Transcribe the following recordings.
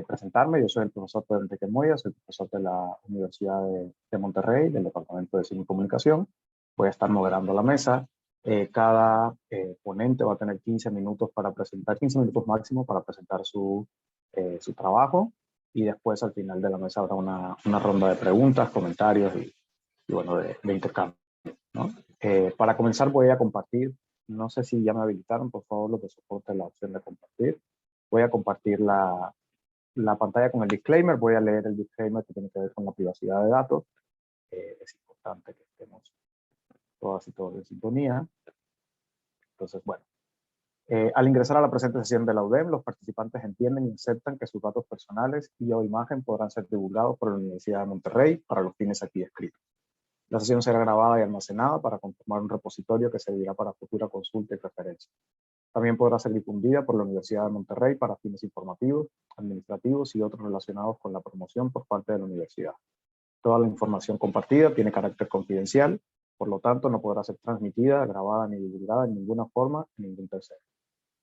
presentarme. Yo soy el profesor Pedro Enrique Moya, soy profesor de la Universidad de Monterrey, del Departamento de Cine y Comunicación. Voy a estar moderando la mesa. Cada ponente va a tener 15 minutos para presentar, 15 minutos máximo para presentar su trabajo, y después al final de la mesa habrá una ronda de preguntas, comentarios y bueno, de intercambio, ¿no? Para comenzar voy a compartir, no sé si ya me habilitaron, por favor, los de soporte la opción de compartir. Voy a compartir la pantalla con el disclaimer. Voy a leer el disclaimer que tiene que ver con la privacidad de datos. Es importante que estemos todas y todos en sintonía. Entonces, bueno, al ingresar a la presente sesión de la UDEM, los participantes entienden y aceptan que sus datos personales y o imagen podrán ser divulgados por la Universidad de Monterrey para los fines aquí descritos. La sesión será grabada y almacenada para conformar un repositorio que servirá para futura consulta y referencia. También podrá ser difundida por la Universidad de Monterrey para fines informativos, administrativos y otros relacionados con la promoción por parte de la universidad. Toda la información compartida tiene carácter confidencial, por lo tanto no podrá ser transmitida, grabada ni divulgada en ninguna forma en ningún tercero.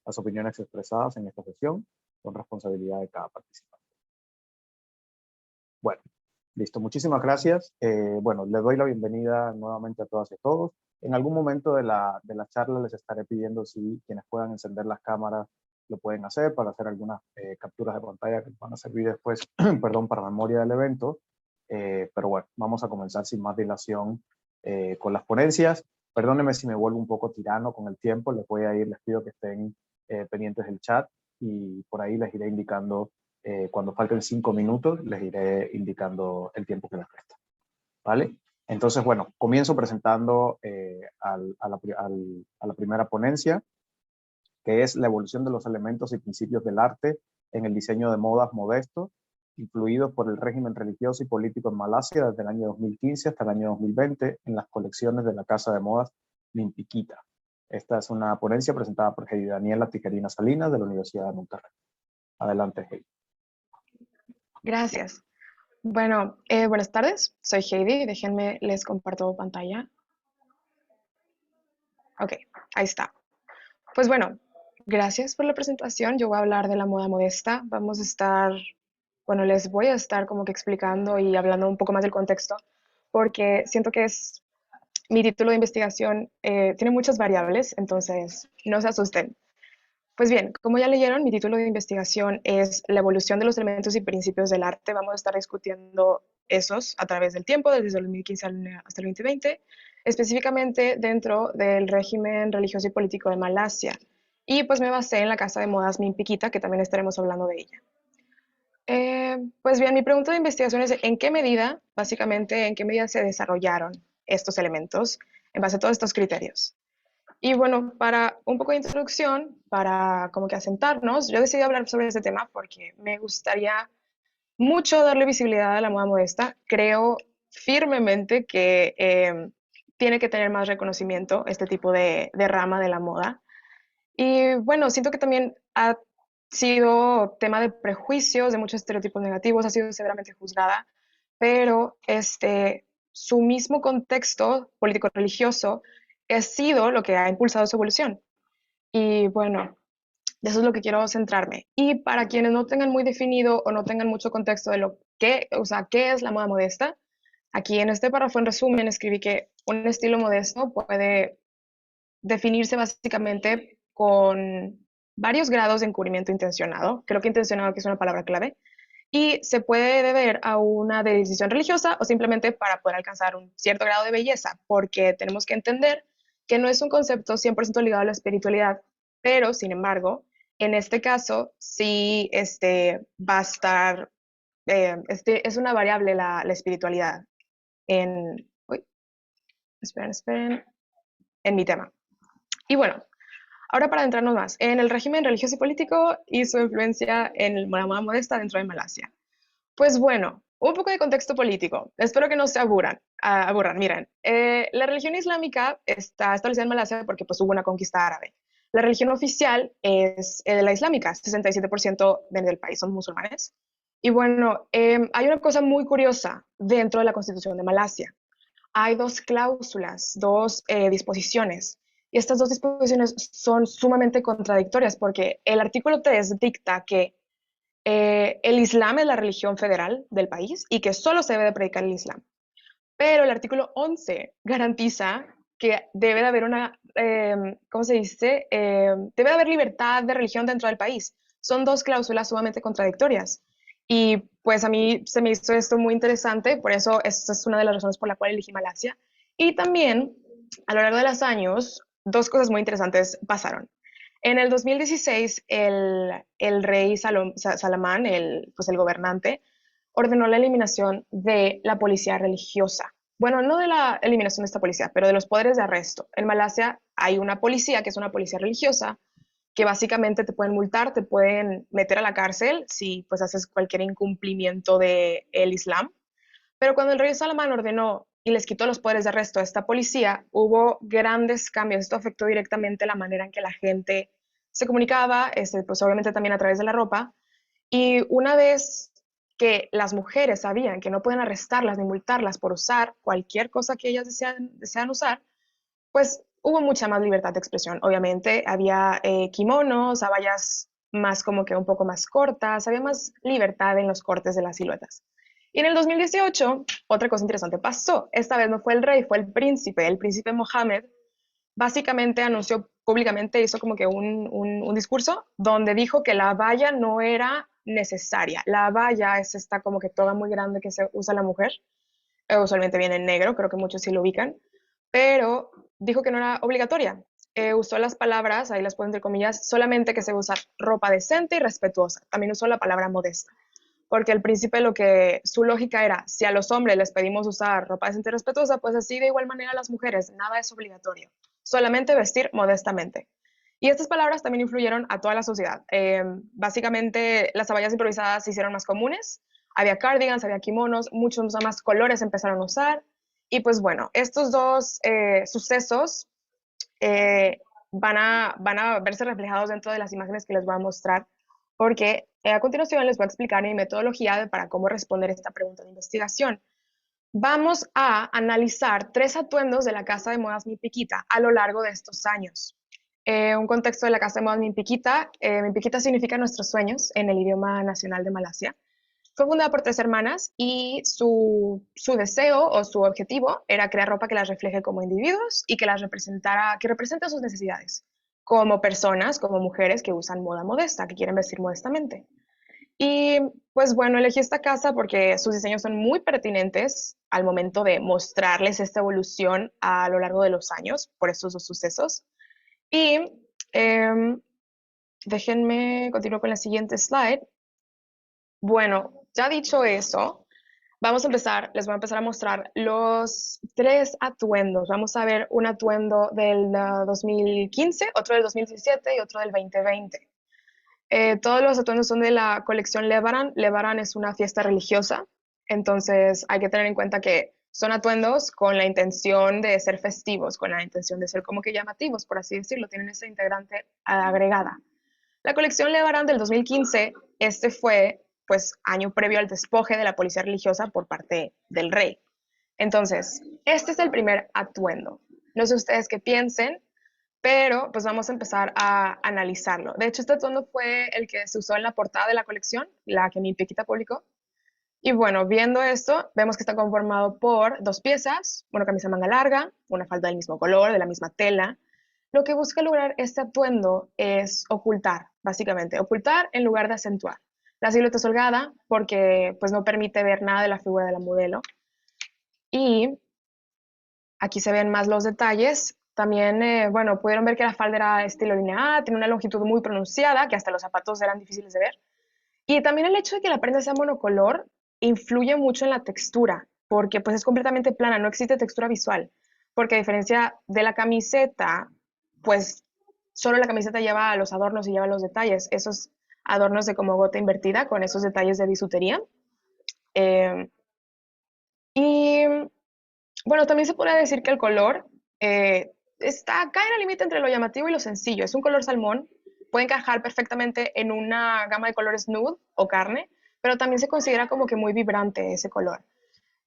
Las opiniones expresadas en esta sesión son responsabilidad de cada participante. Bueno, listo, muchísimas gracias. Bueno, les doy la bienvenida nuevamente a todas y a todos. En algún momento de la charla les estaré pidiendo si quienes puedan encender las cámaras lo pueden hacer para hacer algunas capturas de pantalla que van a servir después, perdón, para memoria del evento. Pero bueno, vamos a comenzar sin más dilación con las ponencias. Perdónenme si me vuelvo un poco tirano con el tiempo, les pido que estén pendientes del chat y por ahí les iré indicando, cuando falten 5 minutos, les iré indicando el tiempo que les resta. ¿Vale? Entonces, bueno, comienzo presentando a la primera ponencia, que es la evolución de los elementos y principios del arte en el diseño de modas modesto, influidos por el régimen religioso y político en Malasia desde el año 2015 hasta el año 2020 en las colecciones de la casa de modas Mimpiquita. Esta es una ponencia presentada por Heidi Daniela Tijerina Salinas de la Universidad de Monterrey. Adelante, Heidi. Gracias. Bueno, buenas tardes. Soy Heidi. Déjenme, les comparto pantalla. Ok, ahí está. Pues bueno, gracias por la presentación. Yo voy a hablar de la moda modesta. Les voy a estar como que explicando y hablando un poco más del contexto, porque siento que mi título de investigación tiene muchas variables, entonces no se asusten. Pues bien, como ya leyeron, mi título de investigación es la evolución de los elementos y principios del arte. Vamos a estar discutiendo esos a través del tiempo, desde el 2015 hasta el 2020, específicamente dentro del régimen religioso y político de Malasia. Y pues me basé en la casa de modas Mimpiquita, que también estaremos hablando de ella. Pues bien, mi pregunta de investigación es básicamente, en qué medida se desarrollaron estos elementos en base a todos estos criterios. Y bueno, para un poco de introducción, para como que asentarnos, yo decidí hablar sobre este tema porque me gustaría mucho darle visibilidad a la moda modesta. Creo firmemente que tiene que tener más reconocimiento este tipo de rama de la moda. Y bueno, siento que también ha sido tema de prejuicios, de muchos estereotipos negativos, ha sido severamente juzgada, pero su mismo contexto político-religioso ha sido lo que ha impulsado su evolución. Y bueno, de eso es lo que quiero centrarme. Y para quienes no tengan muy definido o no tengan mucho contexto de qué es la moda modesta, aquí en este párrafo en resumen escribí que un estilo modesto puede definirse básicamente con varios grados de encubrimiento intencionado. Creo que intencionado que es una palabra clave. Y se puede deber a una decisión religiosa o simplemente para poder alcanzar un cierto grado de belleza, porque tenemos que entender que no es un concepto 100% ligado a la espiritualidad, pero sin embargo, en este caso sí va a estar, es una variable la espiritualidad uy, esperen, en mi tema. Y bueno, ahora para adentrarnos más en el régimen religioso y político y su influencia en la moda modesta dentro de Malasia. Pues bueno, un poco de contexto político. Espero que no se aburran. Miren, la religión islámica está establecida en Malasia porque pues, hubo una conquista árabe. La religión oficial es la islámica, 67% del país son musulmanes. Y bueno, hay una cosa muy curiosa dentro de la constitución de Malasia. Hay dos cláusulas, dos disposiciones. Y estas dos disposiciones son sumamente contradictorias porque el artículo 3 dicta que el Islam es la religión federal del país y que solo se debe de predicar el Islam. Pero el artículo 11 garantiza que debe de haber una, ¿cómo se dice? Debe de haber libertad de religión dentro del país. Son dos cláusulas sumamente contradictorias. Y pues a mí se me hizo esto muy interesante, por eso esta es una de las razones por la cual elegí Malasia. Y también, a lo largo de los años, dos cosas muy interesantes pasaron. En el 2016, el rey Salamán, pues el gobernante, ordenó la eliminación de la policía religiosa. Bueno, no de la eliminación de esta policía, pero de los poderes de arresto. En Malasia hay una policía que es una policía religiosa que básicamente te pueden multar, te pueden meter a la cárcel si pues haces cualquier incumplimiento del Islam. Pero cuando el rey Salomón ordenó y les quitó los poderes de arresto a esta policía, hubo grandes cambios. Esto afectó directamente la manera en que la gente se comunicaba, pues obviamente también a través de la ropa. Y una vez que las mujeres sabían que no pueden arrestarlas ni multarlas por usar cualquier cosa que ellas desean usar, pues hubo mucha más libertad de expresión. Obviamente había kimonos, sabayas más como que un poco más cortas, había más libertad en los cortes de las siluetas. Y en el 2018, otra cosa interesante pasó. Esta vez no fue el rey, fue el príncipe Mohammed. Básicamente anunció públicamente, hizo como que un discurso donde dijo que la valla no era necesaria. La valla es esta como que toga muy grande que se usa la mujer. Usualmente viene en negro, creo que muchos sí lo ubican, pero dijo que no era obligatoria. Usó las palabras, ahí las pongo entre comillas, solamente que se usa ropa decente y respetuosa. También usó la palabra modesta, porque el príncipe su lógica era, si a los hombres les pedimos usar ropa decente y respetuosa, pues así de igual manera a las mujeres, nada es obligatorio, solamente vestir modestamente. Y estas palabras también influyeron a toda la sociedad. Básicamente las sabayas improvisadas se hicieron más comunes, había cardigans, había kimonos, muchos más colores empezaron a usar, y pues bueno, estos dos sucesos eh, van a verse reflejados dentro de las imágenes que les voy a mostrar, porque a continuación les voy a explicar mi metodología para cómo responder esta pregunta de investigación. Vamos a analizar tres atuendos de la Casa de Modas Mi Piquita a lo largo de estos años. Un contexto de la Casa de Modas Mi Piquita. Mi Piquita significa nuestros sueños en el idioma nacional de Malasia. Fue fundada por tres hermanas y su deseo o su objetivo era crear ropa que las refleje como individuos y que las representara, que represente sus necesidades, como personas, como mujeres que usan moda modesta, que quieren vestir modestamente. Y pues bueno, elegí esta casa porque sus diseños son muy pertinentes al momento de mostrarles esta evolución a lo largo de los años por estos dos sucesos. Y eh, déjenme continuar con la siguiente slide. Bueno, ya dicho eso, vamos a empezar, les voy a empezar a mostrar los tres atuendos. Vamos a ver un atuendo del 2015, otro del 2017 y otro del 2020. Todos los atuendos son de la colección Lebaran. Lebaran es una fiesta religiosa, entonces hay que tener en cuenta que son atuendos con la intención de ser festivos, con la intención de ser como que llamativos, por así decirlo, tienen esa integrante agregada. La colección Lebaran del 2015, este fue pues año previo al despoje de la policía religiosa por parte del rey. Entonces, este es el primer atuendo. No sé ustedes qué piensen, pero pues vamos a empezar a analizarlo. De hecho, este atuendo fue el que se usó en la portada de la colección, la que Mi Piquita publicó. Y bueno, viendo esto, vemos que está conformado por dos piezas, una camisa manga larga, una falda del mismo color, de la misma tela. Lo que busca lograr este atuendo es ocultar, básicamente, ocultar en lugar de acentuar. La silueta es holgada porque pues no permite ver nada de la figura de la modelo. Y aquí se ven más los detalles. También, bueno, pudieron ver que la falda era estilo lineal, tiene una longitud muy pronunciada, que hasta los zapatos eran difíciles de ver. Y también el hecho de que la prenda sea monocolor influye mucho en la textura, porque pues es completamente plana, no existe textura visual, porque a diferencia de la camiseta, pues solo la camiseta lleva los adornos y lleva los detalles, esos adornos de como gota invertida con esos detalles de bisutería. Eh, y bueno, también se puede decir que el color cae en el límite entre lo llamativo y lo sencillo. Es un color salmón, puede encajar perfectamente en una gama de colores nude o carne, pero también se considera como que muy vibrante ese color.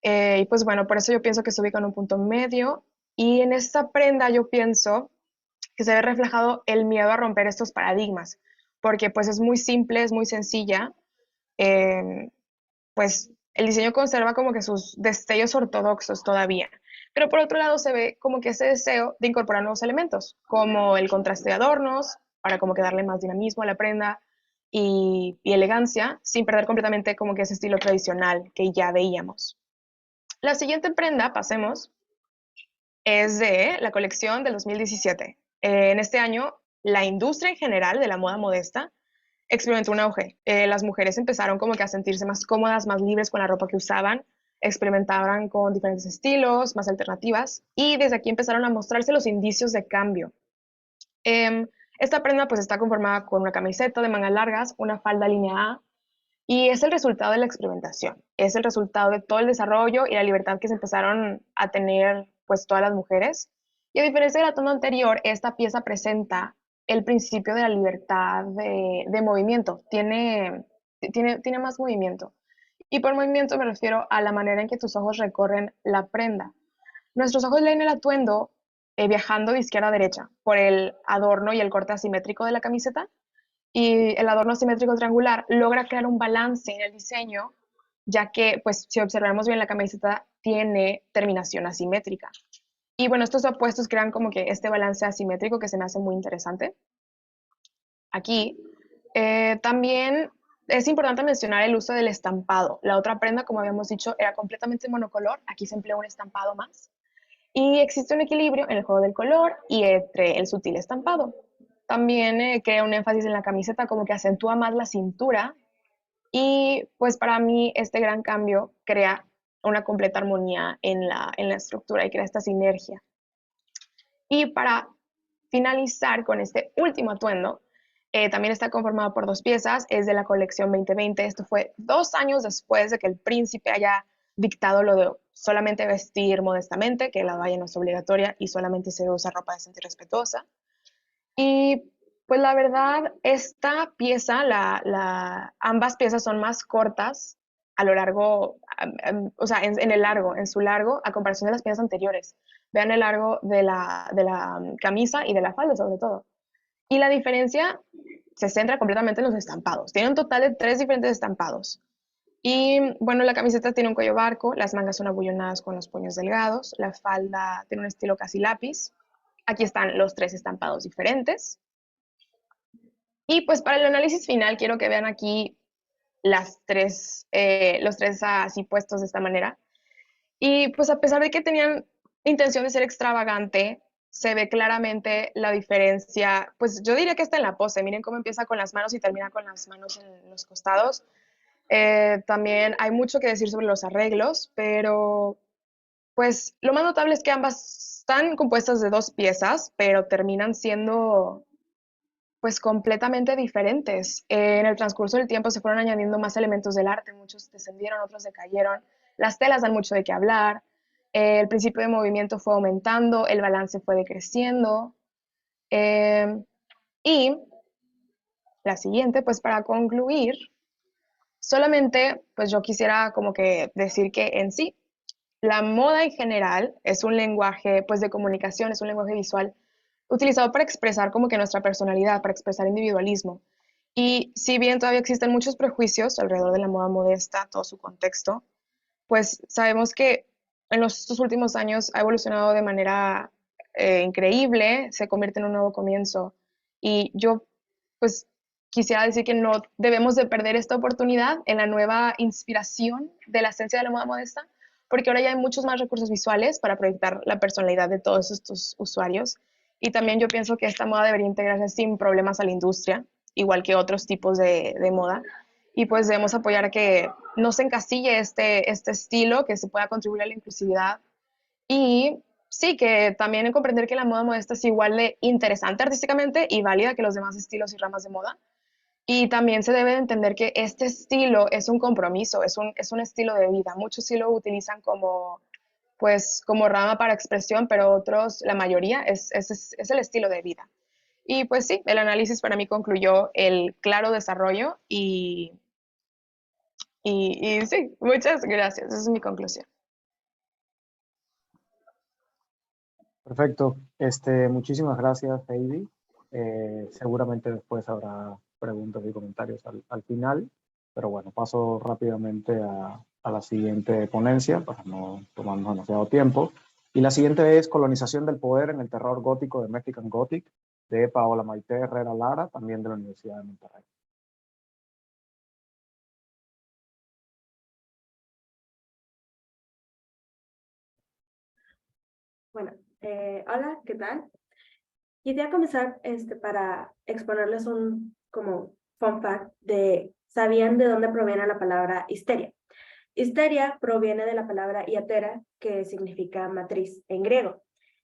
Y pues bueno, por eso yo pienso que se ubica en un punto medio. Y en esta prenda yo pienso que se ve reflejado el miedo a romper estos paradigmas, porque pues es muy simple, es muy sencilla, pues el diseño conserva como que sus destellos ortodoxos todavía. Pero por otro lado se ve como que ese deseo de incorporar nuevos elementos, como el contraste de adornos, para como que darle más dinamismo a la prenda y elegancia, sin perder completamente como que ese estilo tradicional que ya veíamos. La siguiente prenda, pasemos, es de la colección del 2017. En este año, la industria en general de la moda modesta experimentó un auge. Las mujeres empezaron como que a sentirse más cómodas, más libres con la ropa que usaban, experimentaban con diferentes estilos, más alternativas, y desde aquí empezaron a mostrarse los indicios de cambio. Eh, esta prenda pues está conformada con una camiseta de mangas largas, una falda línea A, y es el resultado de la experimentación, es el resultado de todo el desarrollo y la libertad que se empezaron a tener pues todas las mujeres. Y a diferencia de la tanda anterior, esta pieza presenta el principio de la libertad de movimiento, tiene más movimiento. Y por movimiento me refiero a la manera en que tus ojos recorren la prenda. Nuestros ojos leen el atuendo viajando de izquierda a derecha por el adorno y el corte asimétrico de la camiseta, y el adorno asimétrico triangular logra crear un balance en el diseño, ya que, pues, si observamos bien, la camiseta tiene terminación asimétrica. Y bueno, estos opuestos crean como que este balance asimétrico que se me hace muy interesante. Aquí también es importante mencionar el uso del estampado. La otra prenda, como habíamos dicho, era completamente monocolor. Aquí se emplea un estampado más. Y existe un equilibrio en el juego del color y entre el sutil estampado. También crea un énfasis en la camiseta, como que acentúa más la cintura. Y pues para mí este gran cambio crea una completa armonía en la estructura y crea esta sinergia. Y para finalizar con este último atuendo, también está conformado por dos piezas, es de la colección 2020. Esto fue 2 años después de que el príncipe haya dictado lo de solamente vestir modestamente, que la valla no es obligatoria y solamente se usa ropa decente y respetuosa. Y pues la verdad, esta pieza, ambas piezas son más cortas a lo largo, o sea, en el largo, en su largo, a comparación de las piezas anteriores. Vean el largo de la camisa y de la falda, sobre todo. Y la diferencia se centra completamente en los estampados. Tiene un total de 3 diferentes estampados. Y bueno, la camiseta tiene un cuello barco, las mangas son abullonadas con los puños delgados, la falda tiene un estilo casi lápiz. Aquí están los 3 estampados diferentes. Y pues para el análisis final quiero que vean aquí los tres así puestos de esta manera. Y pues a pesar de que tenían intención de ser extravagante, se ve claramente la diferencia. Pues yo diría que está en la pose. Miren cómo empieza con las manos y termina con las manos en los costados. También hay mucho que decir sobre los arreglos, pero pues lo más notable es que ambas están compuestas de 2 piezas, pero terminan siendo pues completamente diferentes. En el transcurso del tiempo se fueron añadiendo más elementos del arte, muchos descendieron, otros decayeron, las telas dan mucho de qué hablar, el principio de movimiento fue aumentando, el balance fue decreciendo, eh, y la siguiente, pues para concluir, solamente pues yo quisiera como que decir que en sí, la moda en general es un lenguaje pues de comunicación, es un lenguaje visual utilizado para expresar como que nuestra personalidad, para expresar individualismo. Y si bien todavía existen muchos prejuicios alrededor de la moda modesta, todo su contexto, pues sabemos que en estos últimos años ha evolucionado de manera increíble, se convierte en un nuevo comienzo. Y yo pues quisiera decir que no debemos de perder esta oportunidad en la nueva inspiración de la esencia de la moda modesta, porque ahora ya hay muchos más recursos visuales para proyectar la personalidad de todos estos usuarios. Y también yo pienso que esta moda debería integrarse sin problemas a la industria, igual que otros tipos de moda. Y pues debemos apoyar a que no se encasille este estilo, que se pueda contribuir a la inclusividad. Y sí, que también comprender que la moda modesta es igual de interesante artísticamente y válida que los demás estilos y ramas de moda. Y también se debe de entender que este estilo es un compromiso, es un estilo de vida. Muchos sí lo utilizan como, pues, como rama para expresión, pero otros, la mayoría, es el estilo de vida. Y pues sí, el análisis para mí concluyó el claro desarrollo y sí, muchas gracias. Esa es mi conclusión. Perfecto. Muchísimas gracias, Heidi. Seguramente después habrá preguntas y comentarios al final. Pero bueno, paso rápidamente a la siguiente ponencia para no tomarnos demasiado tiempo. Y la siguiente es Colonización del Poder en el Terror Gótico de Mexican Gothic, de Paola Maite Herrera Lara, también de la Universidad de Monterrey. Bueno, hola, ¿qué tal? Quisiera comenzar para exponerles un como fun fact de, ¿sabían de dónde proviene la palabra histeria? Histeria proviene de la palabra iatera, que significa matriz en griego.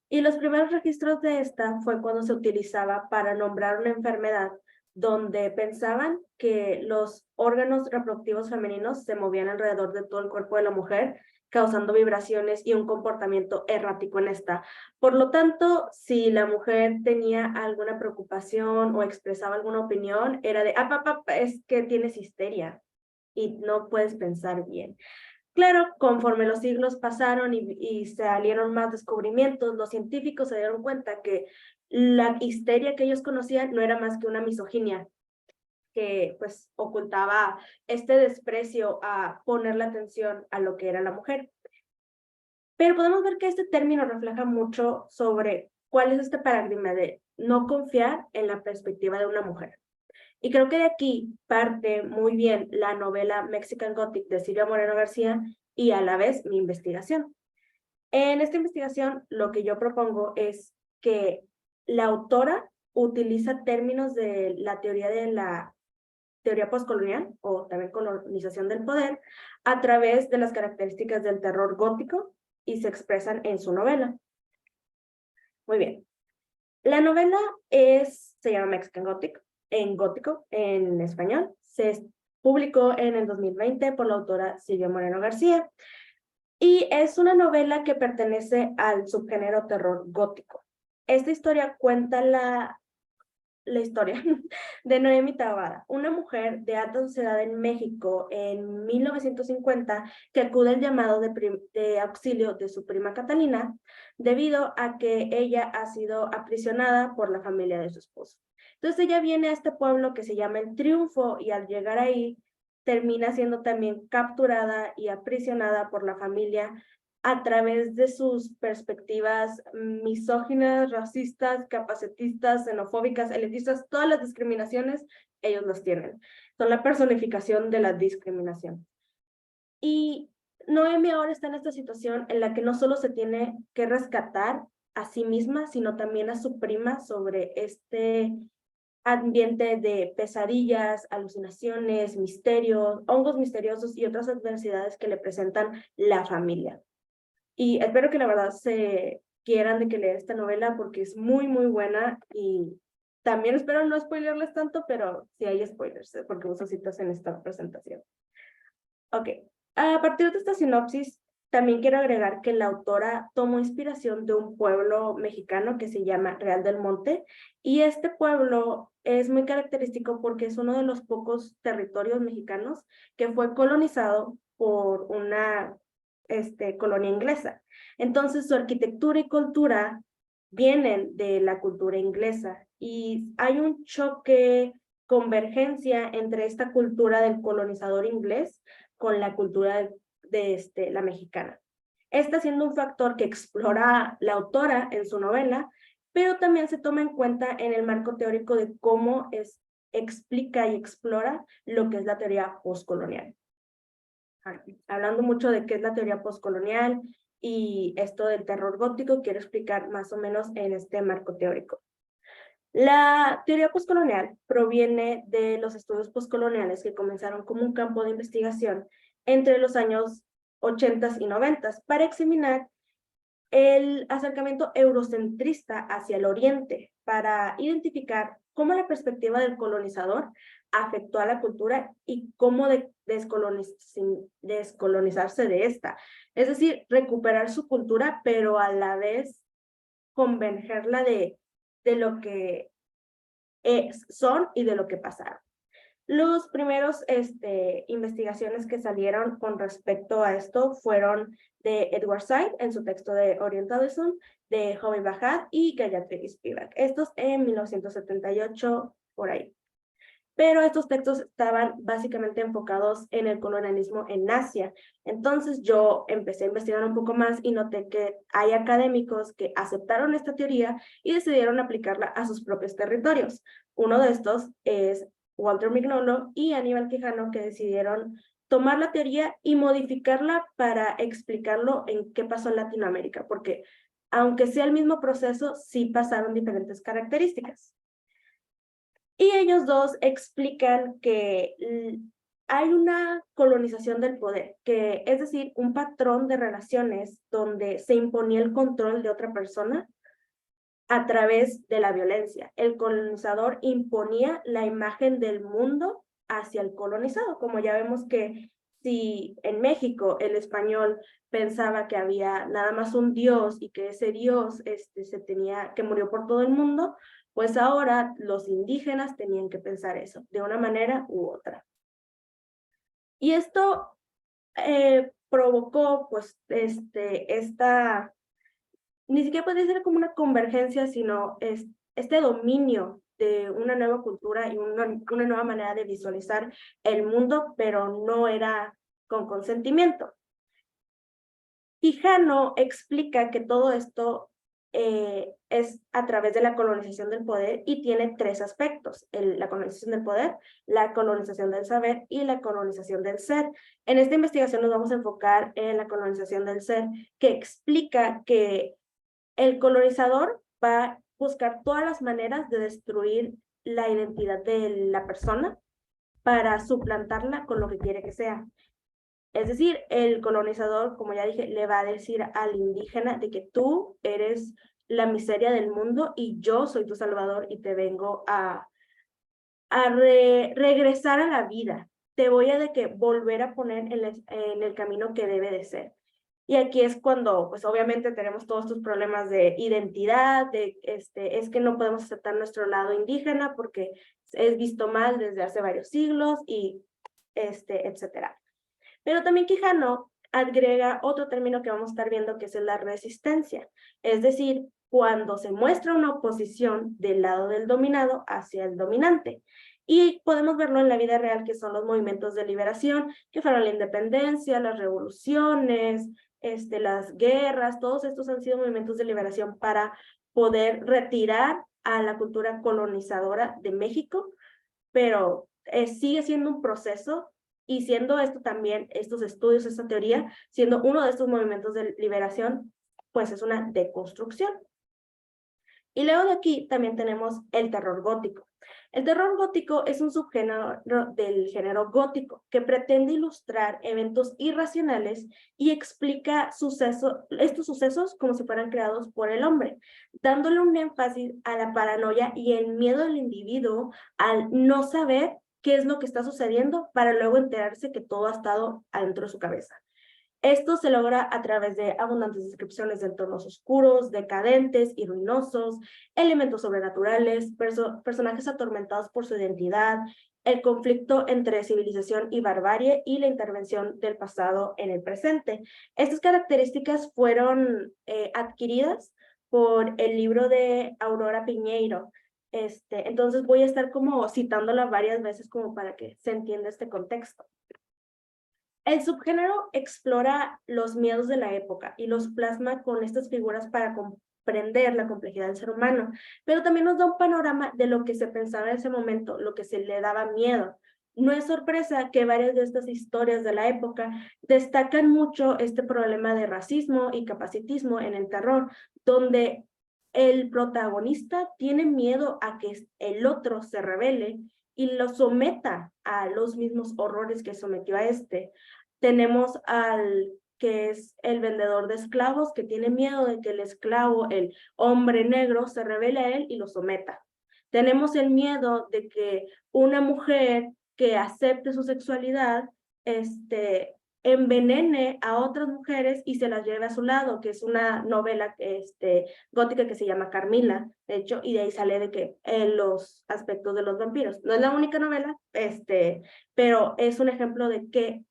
Y los primeros registros de esta fue cuando se utilizaba para nombrar una enfermedad donde pensaban que los órganos reproductivos femeninos se movían alrededor de todo el cuerpo de la mujer, causando vibraciones y un comportamiento errático en esta. Por lo tanto, si la mujer tenía alguna preocupación o expresaba alguna opinión, era de, es que tienes histeria y no puedes pensar bien. Claro, conforme los siglos pasaron y salieron más descubrimientos, los científicos se dieron cuenta que la histeria que ellos conocían no era más que una misoginia que pues ocultaba este desprecio a ponerle atención a lo que era la mujer. Pero podemos ver que este término refleja mucho sobre cuál es este paradigma de no confiar en la perspectiva de una mujer. Y creo que de aquí parte muy bien la novela Mexican Gothic de Silvia Moreno García y a la vez mi investigación. En esta investigación lo que yo propongo es que la autora utiliza términos de la teoría postcolonial o también colonización del poder a través de las características del terror gótico y se expresan en su novela. Muy bien. La novela se llama Mexican Gothic, en gótico, en español. Se publicó en el 2020 por la autora Silvia Moreno García y es una novela que pertenece al subgénero terror gótico. Esta historia cuenta la historia de Noemi Tabada, una mujer de alta sociedad en México en 1950 que acude al llamado de auxilio de su prima Catalina debido a que ella ha sido aprisionada por la familia de su esposo. Entonces ella viene a este pueblo que se llama El Triunfo y al llegar ahí termina siendo también capturada y aprisionada por la familia a través de sus perspectivas misóginas, racistas, capacitistas, xenofóbicas, elitistas, todas las discriminaciones, ellos las tienen. Son la personificación de la discriminación. Y Noemi ahora está en esta situación en la que no solo se tiene que rescatar a sí misma, sino también a su prima sobre este ambiente de pesadillas, alucinaciones, misterios, hongos misteriosos y otras adversidades que le presentan la familia. Y espero que la verdad se quieran de que leer esta novela porque es muy, muy buena y también espero no spoilerles tanto, pero sí hay spoilers porque uso citas en esta presentación. Ok, a partir de esta sinopsis, también quiero agregar que la autora tomó inspiración de un pueblo mexicano que se llama Real del Monte y este pueblo es muy característico porque es uno de los pocos territorios mexicanos que fue colonizado por una colonia inglesa. Entonces su arquitectura y cultura vienen de la cultura inglesa y hay un choque, convergencia entre esta cultura del colonizador inglés con la cultura de la mexicana. Esta siendo un factor que explora la autora en su novela, pero también se toma en cuenta en el marco teórico de cómo explica y explora lo que es la teoría postcolonial. Hablando mucho de qué es la teoría postcolonial y esto del terror gótico, quiero explicar más o menos en este marco teórico. La teoría postcolonial proviene de los estudios postcoloniales que comenzaron como un campo de investigación entre los años 80 y 90 para examinar el acercamiento eurocentrista hacia el oriente para identificar cómo la perspectiva del colonizador afectó a la cultura y cómo descolonizarse de esta. Es decir, recuperar su cultura, pero a la vez convergerla de lo que son y de lo que pasaron. Los primeros investigaciones que salieron con respecto a esto fueron de Edward Said en su texto de Orientalism, de Homi Bhatt y Gayatri Spivak. Estos en 1978, por ahí. pero estos textos estaban básicamente enfocados en el colonialismo en Asia. Entonces yo empecé a investigar un poco más y noté que hay académicos que aceptaron esta teoría y decidieron aplicarla a sus propios territorios. Uno de estos es Walter Mignolo y Aníbal Quijano, que decidieron tomar la teoría y modificarla para explicarlo en qué pasó en Latinoamérica, porque aunque sea el mismo proceso, sí pasaron diferentes características. Y ellos dos explican que hay una colonización del poder, que es decir, un patrón de relaciones donde se imponía el control de otra persona a través de la violencia. El colonizador imponía la imagen del mundo hacia el colonizado, como ya vemos que si en México el español pensaba que había nada más un Dios y que ese Dios que murió por todo el mundo, pues ahora los indígenas tenían que pensar eso, de una manera u otra. Y esto provocó, pues, ni siquiera puede ser como una convergencia, sino este dominio de una nueva cultura y una nueva manera de visualizar el mundo, pero no era con consentimiento. Quijano explica que todo esto es a través de la colonización del poder y tiene tres aspectos: la colonización del poder, la colonización del saber y la colonización del ser. En esta investigación nos vamos a enfocar en la colonización del ser, que explica que el colonizador va a buscar todas las maneras de destruir la identidad de la persona para suplantarla con lo que quiere que sea. Es decir, el colonizador, como ya dije, le va a decir al indígena de que tú eres la miseria del mundo y yo soy tu salvador y te vengo a regresar a la vida. Te voy a volver a poner en el camino que debe de ser. Y aquí es cuando, pues obviamente tenemos todos estos problemas de identidad, es que no podemos aceptar nuestro lado indígena porque es visto mal desde hace varios siglos y etcétera. Pero también Quijano agrega otro término que vamos a estar viendo, que es la resistencia. Es decir, cuando se muestra una oposición del lado del dominado hacia el dominante. Y podemos verlo en la vida real, que son los movimientos de liberación, que fueron la independencia, las revoluciones, las guerras. Todos estos han sido movimientos de liberación para poder retirar a la cultura colonizadora de México, pero sigue siendo un proceso. Y siendo esto también, estos estudios, esta teoría, siendo uno de estos movimientos de liberación, pues es una deconstrucción. Y luego de aquí también tenemos el terror gótico. El terror gótico es un subgénero del género gótico que pretende ilustrar eventos irracionales y explica estos sucesos como si fueran creados por el hombre, dándole un énfasis a la paranoia y el miedo del individuo al no saber qué es lo que está sucediendo para luego enterarse que todo ha estado adentro de su cabeza. Esto se logra a través de abundantes descripciones de entornos oscuros, decadentes y ruinosos, elementos sobrenaturales, personajes atormentados por su identidad, el conflicto entre civilización y barbarie y la intervención del pasado en el presente. Estas características fueron adquiridas por el libro de Aurora Piñeiro. Entonces voy a estar como citándola varias veces como para que se entienda este contexto. El subgénero explora los miedos de la época y los plasma con estas figuras para comprender la complejidad del ser humano, pero también nos da un panorama de lo que se pensaba en ese momento, lo que se le daba miedo. No es sorpresa que varias de estas historias de la época destacan mucho este problema de racismo y capacitismo en el terror, donde el protagonista tiene miedo a que el otro se rebele y lo someta a los mismos horrores que sometió a este. Tenemos al que es el vendedor de esclavos, que tiene miedo de que el esclavo, el hombre negro, se revele a él y lo someta. Tenemos el miedo de que una mujer que acepte su sexualidad, envenene a otras mujeres y se las lleve a su lado, que es una novela gótica que se llama Carmila, de hecho, y de ahí sale de que los aspectos de los vampiros. No es la única novela, pero es un ejemplo de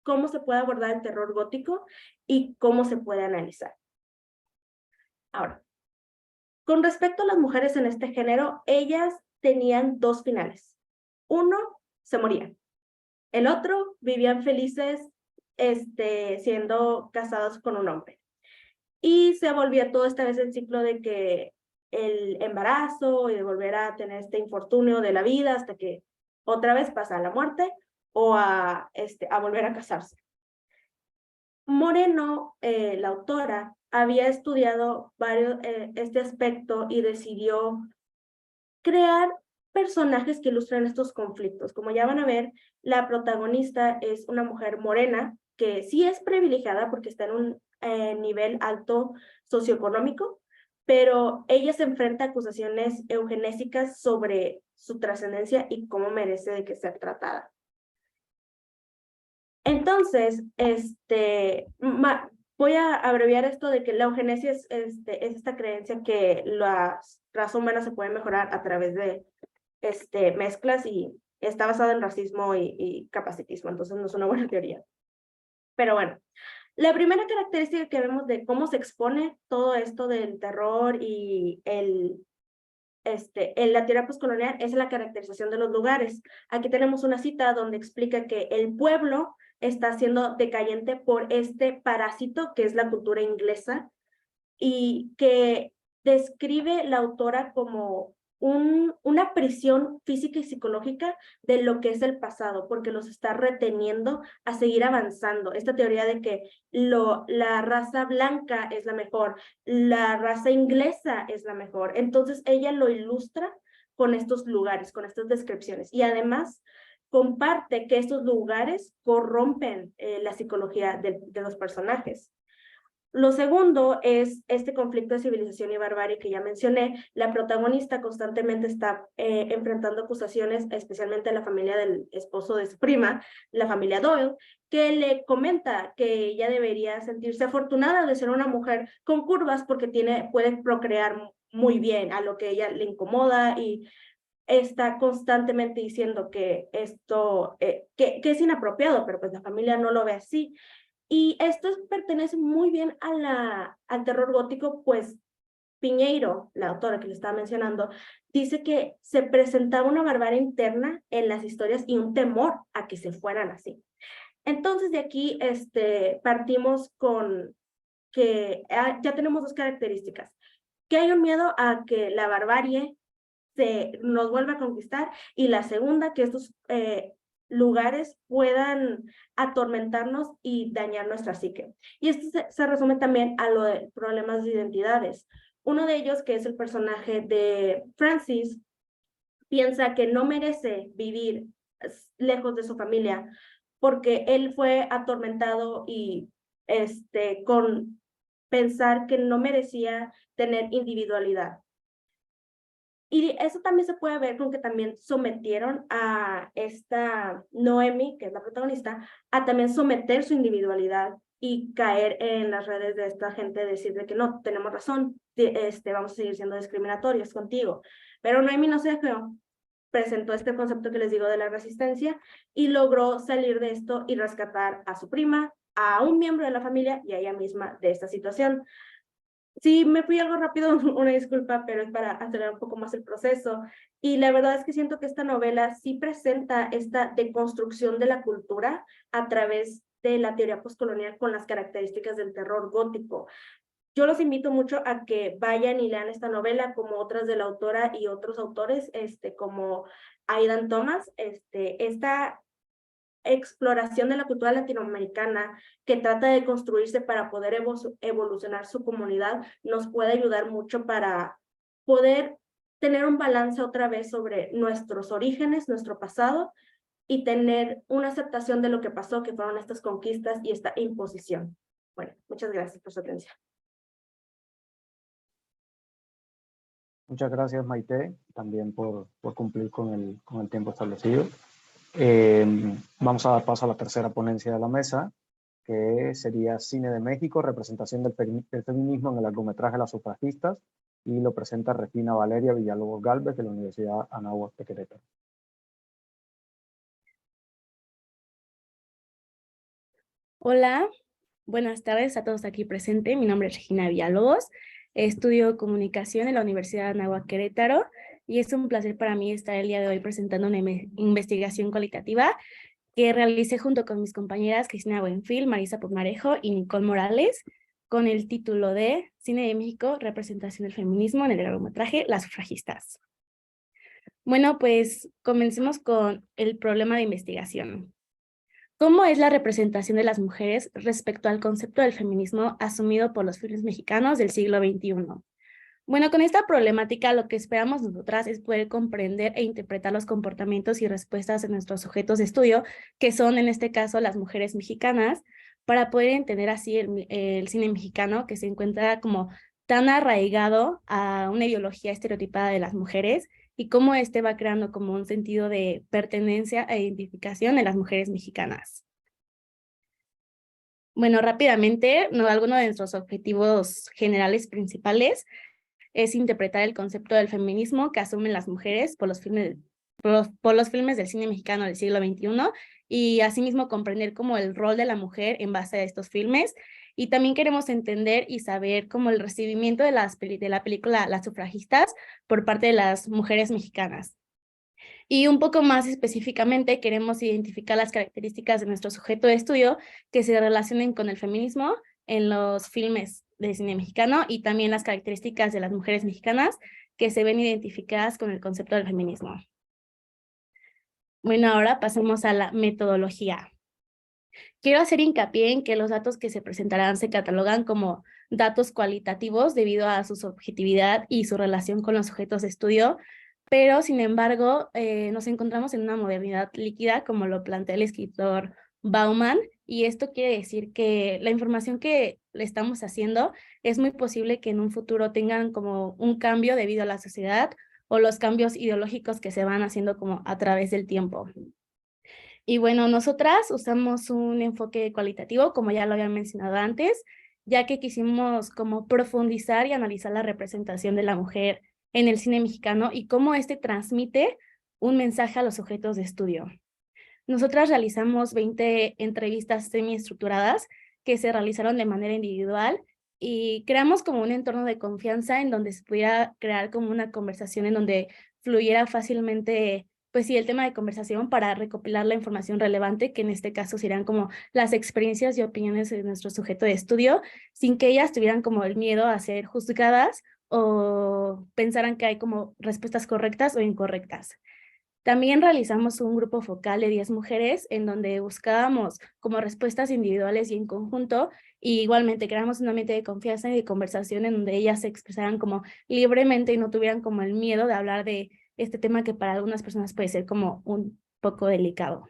cómo se puede abordar el terror gótico y cómo se puede analizar. Ahora, con respecto a las mujeres en este género, ellas tenían dos finales. uno se moría, el otro vivían felices siendo casados con un hombre. Y se volvía todo esta vez el ciclo de que el embarazo y de volver a tener este infortunio de la vida hasta que otra vez pasa a la muerte o a volver a casarse. Moreno, la autora, había estudiado este aspecto y decidió crear personajes que ilustran estos conflictos. Como ya van a ver, la protagonista es una mujer morena que sí es privilegiada porque está en un nivel alto socioeconómico, pero ella se enfrenta a acusaciones eugenésicas sobre su trascendencia y cómo merece de que sea tratada. Entonces, voy a abreviar esto de que la eugenesia es esta creencia que las razas humanas se pueden mejorar a través de mezclas y está basada en racismo y capacitismo, entonces no es una buena teoría. Pero bueno, la primera característica que vemos de cómo se expone todo esto del terror y la teoría postcolonial es la caracterización de los lugares. Aquí tenemos una cita donde explica que el pueblo está siendo decayente por este parásito que es la cultura inglesa y que describe la autora como una prisión física y psicológica de lo que es el pasado, porque los está reteniendo a seguir avanzando. Esta teoría de que la raza blanca es la mejor, la raza inglesa es la mejor. Entonces ella lo ilustra con estos lugares, con estas descripciones. Y además comparte que estos lugares corrompen la psicología de los personajes. Lo segundo es este conflicto de civilización y barbarie que ya mencioné. La protagonista constantemente está enfrentando acusaciones, especialmente a la familia del esposo de su prima, la familia Doyle, que le comenta que ella debería sentirse afortunada de ser una mujer con curvas porque puede procrear muy bien, a lo que ella le incomoda y está constantemente diciendo que esto que es inapropiado, pero pues la familia no lo ve así. Y esto pertenece muy bien al terror gótico, pues Piñeiro, la autora que le estaba mencionando, dice que se presentaba una barbarie interna en las historias y un temor a que se fueran así. Entonces de aquí partimos con que ya tenemos dos características, que hay un miedo a que la barbarie nos vuelva a conquistar y la segunda, que estos lugares puedan atormentarnos y dañar nuestra psique. Y esto se resume también a lo de problemas de identidades. Uno de ellos, que es el personaje de Francis, piensa que no merece vivir lejos de su familia porque él fue atormentado y con pensar que no merecía tener individualidad. Y eso también se puede ver con que también sometieron a esta Noemi, que es la protagonista, a también someter su individualidad y caer en las redes de esta gente, decirle que no, tenemos razón, vamos a seguir siendo discriminatorios contigo. Pero Noemi no se dejó, presentó este concepto que les digo de la resistencia y logró salir de esto y rescatar a su prima, a un miembro de la familia y a ella misma de esta situación. Sí, me fui algo rápido, una disculpa, pero es para acelerar un poco más el proceso. Y la verdad es que siento que esta novela sí presenta esta deconstrucción de la cultura a través de la teoría postcolonial con las características del terror gótico. Yo los invito mucho a que vayan y lean esta novela, como otras de la autora y otros autores, como Aidan Thomas. Esta exploración de la cultura latinoamericana que trata de construirse para poder evolucionar su comunidad nos puede ayudar mucho para poder tener un balance otra vez sobre nuestros orígenes, nuestro pasado y tener una aceptación de lo que pasó, que fueron estas conquistas y esta imposición. Bueno, muchas gracias por su atención. Muchas gracias, Maite, también por cumplir con el tiempo establecido. Vamos a dar paso a la tercera ponencia de la mesa, que sería Cine de México, representación del feminismo en el largometraje Las sufragistas, y lo presenta Regina Valeria Villalobos Gálvez de la Universidad Anáhuac de Querétaro. Hola, buenas tardes a todos aquí presentes. Mi nombre es Regina Villalobos, estudio comunicación en la Universidad Anáhuac Querétaro y es un placer para mí estar el día de hoy presentando una investigación cualitativa que realicé junto con mis compañeras Cristina Buenfil, Marisa Pumarejo y Nicole Morales, con el título de Cine de México, representación del feminismo en el largometraje Las sufragistas. Bueno, pues comencemos con el problema de investigación. ¿Cómo es la representación de las mujeres respecto al concepto del feminismo asumido por los filmes mexicanos del siglo XXI? Bueno, con esta problemática lo que esperamos nosotras es poder comprender e interpretar los comportamientos y respuestas de nuestros sujetos de estudio, que son en este caso las mujeres mexicanas, para poder entender así el cine mexicano, que se encuentra como tan arraigado a una ideología estereotipada de las mujeres y cómo este va creando como un sentido de pertenencia e identificación en las mujeres mexicanas. Bueno, rápidamente, algunos de nuestros objetivos generales principales es interpretar el concepto del feminismo que asumen las mujeres por los filmes del cine mexicano del siglo XXI y asimismo comprender como el rol de la mujer en base a estos filmes. Y también queremos entender y saber como el recibimiento de la película Las sufragistas por parte de las mujeres mexicanas. Y un poco más específicamente queremos identificar las características de nuestro sujeto de estudio que se relacionen con el feminismo en los filmes de cine mexicano y también las características de las mujeres mexicanas que se ven identificadas con el concepto del feminismo. Bueno, ahora pasemos a la metodología. Quiero hacer hincapié en que los datos que se presentarán se catalogan como datos cualitativos debido a su subjetividad y su relación con los sujetos de estudio, pero sin embargo nos encontramos en una modernidad líquida como lo plantea el escritor Bauman, y esto quiere decir que la información que le estamos haciendo es muy posible que en un futuro tengan como un cambio debido a la sociedad o los cambios ideológicos que se van haciendo como a través del tiempo. Y bueno, nosotras usamos un enfoque cualitativo, como ya lo había mencionado antes, ya que quisimos como profundizar y analizar la representación de la mujer en el cine mexicano y cómo este transmite un mensaje a los sujetos de estudio. Nosotras realizamos 20 entrevistas semiestructuradas que se realizaron de manera individual y creamos como un entorno de confianza en donde se pudiera crear como una conversación en donde fluyera fácilmente, pues sí, el tema de conversación para recopilar la información relevante, que en este caso serían como las experiencias y opiniones de nuestro sujeto de estudio, sin que ellas tuvieran como el miedo a ser juzgadas o pensaran que hay como respuestas correctas o incorrectas. También realizamos un grupo focal de 10 mujeres en donde buscábamos como respuestas individuales y en conjunto, y igualmente creamos un ambiente de confianza y de conversación en donde ellas se expresaran como libremente y no tuvieran como el miedo de hablar de este tema que para algunas personas puede ser como un poco delicado.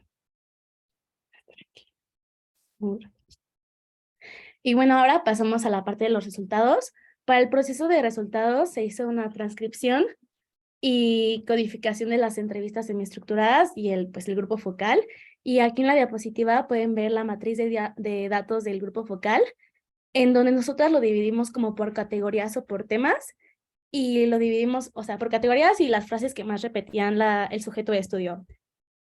Y bueno, ahora pasamos a la parte de los resultados. Para el proceso de resultados se hizo una transcripción y codificación de las entrevistas semiestructuradas y el grupo focal. Y aquí en la diapositiva pueden ver la matriz de datos del grupo focal, en donde nosotras lo dividimos como por categorías o por temas, y lo dividimos, o sea, por categorías y las frases que más repetían el sujeto de estudio.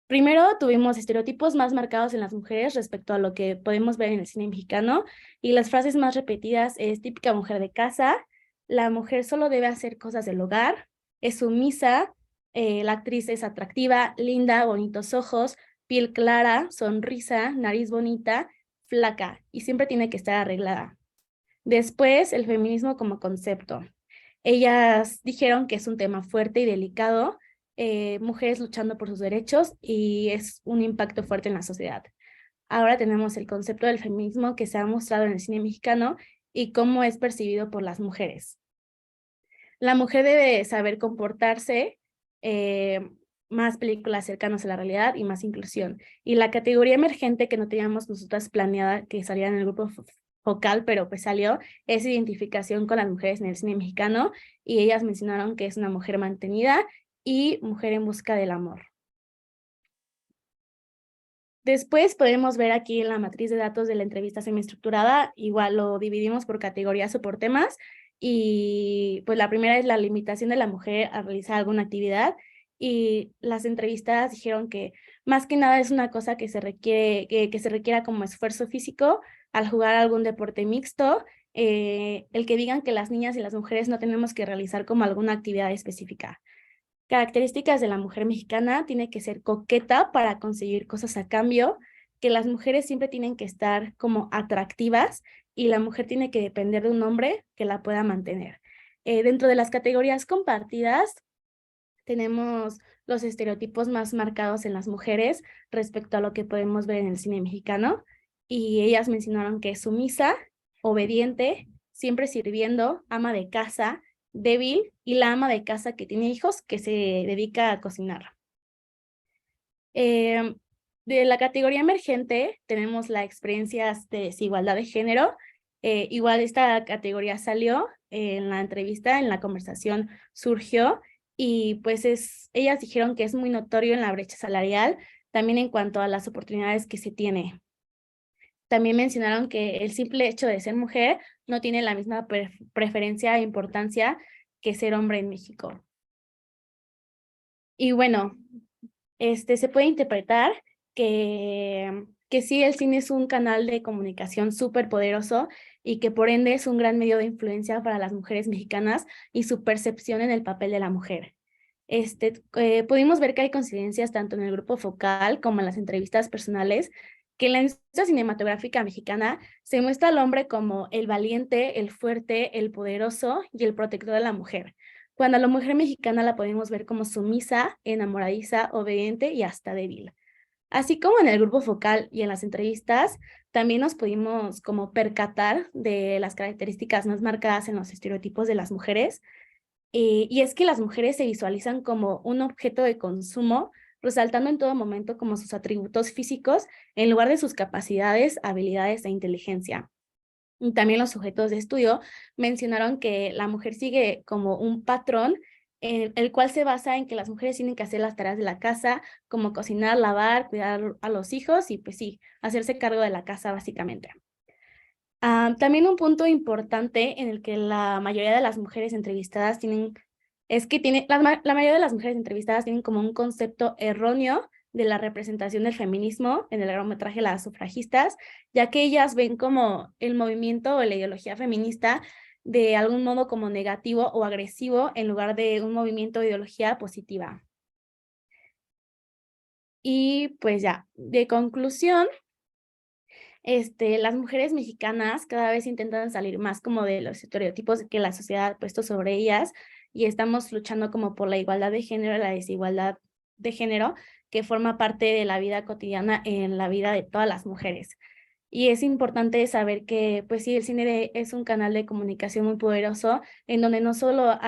Primero tuvimos estereotipos más marcados en las mujeres respecto a lo que podemos ver en el cine mexicano, y las frases más repetidas es típica mujer de casa, la mujer solo debe hacer cosas del hogar, es sumisa, la actriz es atractiva, linda, bonitos ojos, piel clara, sonrisa, nariz bonita, flaca y siempre tiene que estar arreglada. Después, el feminismo como concepto. Ellas dijeron que es un tema fuerte y delicado, mujeres luchando por sus derechos y es un impacto fuerte en la sociedad. Ahora tenemos el concepto del feminismo que se ha mostrado en el cine mexicano y cómo es percibido por las mujeres. La mujer debe saber comportarse, más películas cercanas a la realidad y más inclusión. Y la categoría emergente que no teníamos nosotras planeada que saliera en el grupo focal, pero pues salió, es identificación con las mujeres en el cine mexicano, y ellas mencionaron que es una mujer mantenida y mujer en busca del amor. Después podemos ver aquí en la matriz de datos de la entrevista semiestructurada, igual lo dividimos por categorías o por temas, y pues la primera es la limitación de la mujer a realizar alguna actividad, y las entrevistadas dijeron que más que nada es una cosa que se requiere, que se requiera como esfuerzo físico al jugar algún deporte mixto, el que digan que las niñas y las mujeres no tenemos que realizar como alguna actividad específica. Características de la mujer mexicana: tiene que ser coqueta para conseguir cosas a cambio, que las mujeres siempre tienen que estar como atractivas y la mujer tiene que depender de un hombre que la pueda mantener. Dentro de las categorías compartidas, tenemos los estereotipos más marcados en las mujeres respecto a lo que podemos ver en el cine mexicano, y ellas mencionaron que es sumisa, obediente, siempre sirviendo, ama de casa, débil, y la ama de casa que tiene hijos que se dedica a cocinar. De la categoría emergente tenemos la experiencia de desigualdad de género. Igual esta categoría salió en la entrevista, en la conversación surgió, y pues ellas dijeron que es muy notorio en la brecha salarial, también en cuanto a las oportunidades que se tiene. También mencionaron que el simple hecho de ser mujer no tiene la misma preferencia e importancia que ser hombre en México. Y bueno, se puede interpretar que sí, el cine es un canal de comunicación súper poderoso y que por ende es un gran medio de influencia para las mujeres mexicanas y su percepción en el papel de la mujer. Pudimos ver que hay coincidencias tanto en el grupo focal como en las entrevistas personales, que en la industria cinematográfica mexicana se muestra al hombre como el valiente, el fuerte, el poderoso y el protector de la mujer, cuando a la mujer mexicana la podemos ver como sumisa, enamoradiza, obediente y hasta débil. Así como en el grupo focal y en las entrevistas, también nos pudimos como percatar de las características más marcadas en los estereotipos de las mujeres. Y es que las mujeres se visualizan como un objeto de consumo, resaltando en todo momento como sus atributos físicos en lugar de sus capacidades, habilidades e inteligencia. Y también los sujetos de estudio mencionaron que la mujer sigue como un patrón, el cual se basa en que las mujeres tienen que hacer las tareas de la casa, como cocinar, lavar, cuidar a los hijos y pues sí, hacerse cargo de la casa básicamente. También un punto importante en el que la mayoría de las mujeres entrevistadas la mayoría de las mujeres entrevistadas tienen como un concepto erróneo de la representación del feminismo en el largometraje Las sufragistas, ya que ellas ven como el movimiento o la ideología feminista de algún modo como negativo o agresivo en lugar de un movimiento o ideología positiva. Y pues ya, de conclusión, las mujeres mexicanas cada vez intentan salir más como de los estereotipos que la sociedad ha puesto sobre ellas, y estamos luchando como por la igualdad de género y la desigualdad de género que forma parte de la vida cotidiana en la vida de todas las mujeres. Y es importante saber que, pues sí, el cine es un canal de comunicación muy poderoso, en donde no solo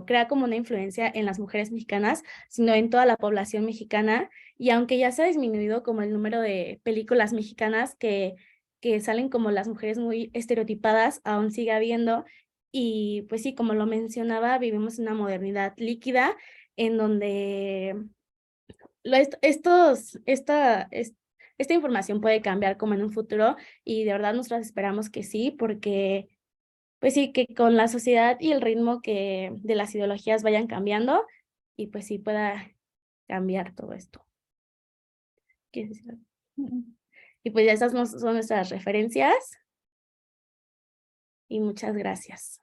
crea como una influencia en las mujeres mexicanas, sino en toda la población mexicana. Y aunque ya se ha disminuido como el número de películas mexicanas que salen como las mujeres muy estereotipadas, aún sigue habiendo. Y pues sí, como lo mencionaba, vivimos en una modernidad líquida en donde esta información puede cambiar como en un futuro, y de verdad nosotros esperamos que sí, porque pues sí, que con la sociedad y el ritmo de las ideologías vayan cambiando, y pues sí pueda cambiar todo esto. ¿Quieres decir algo? Y pues ya estas son nuestras referencias, y muchas gracias.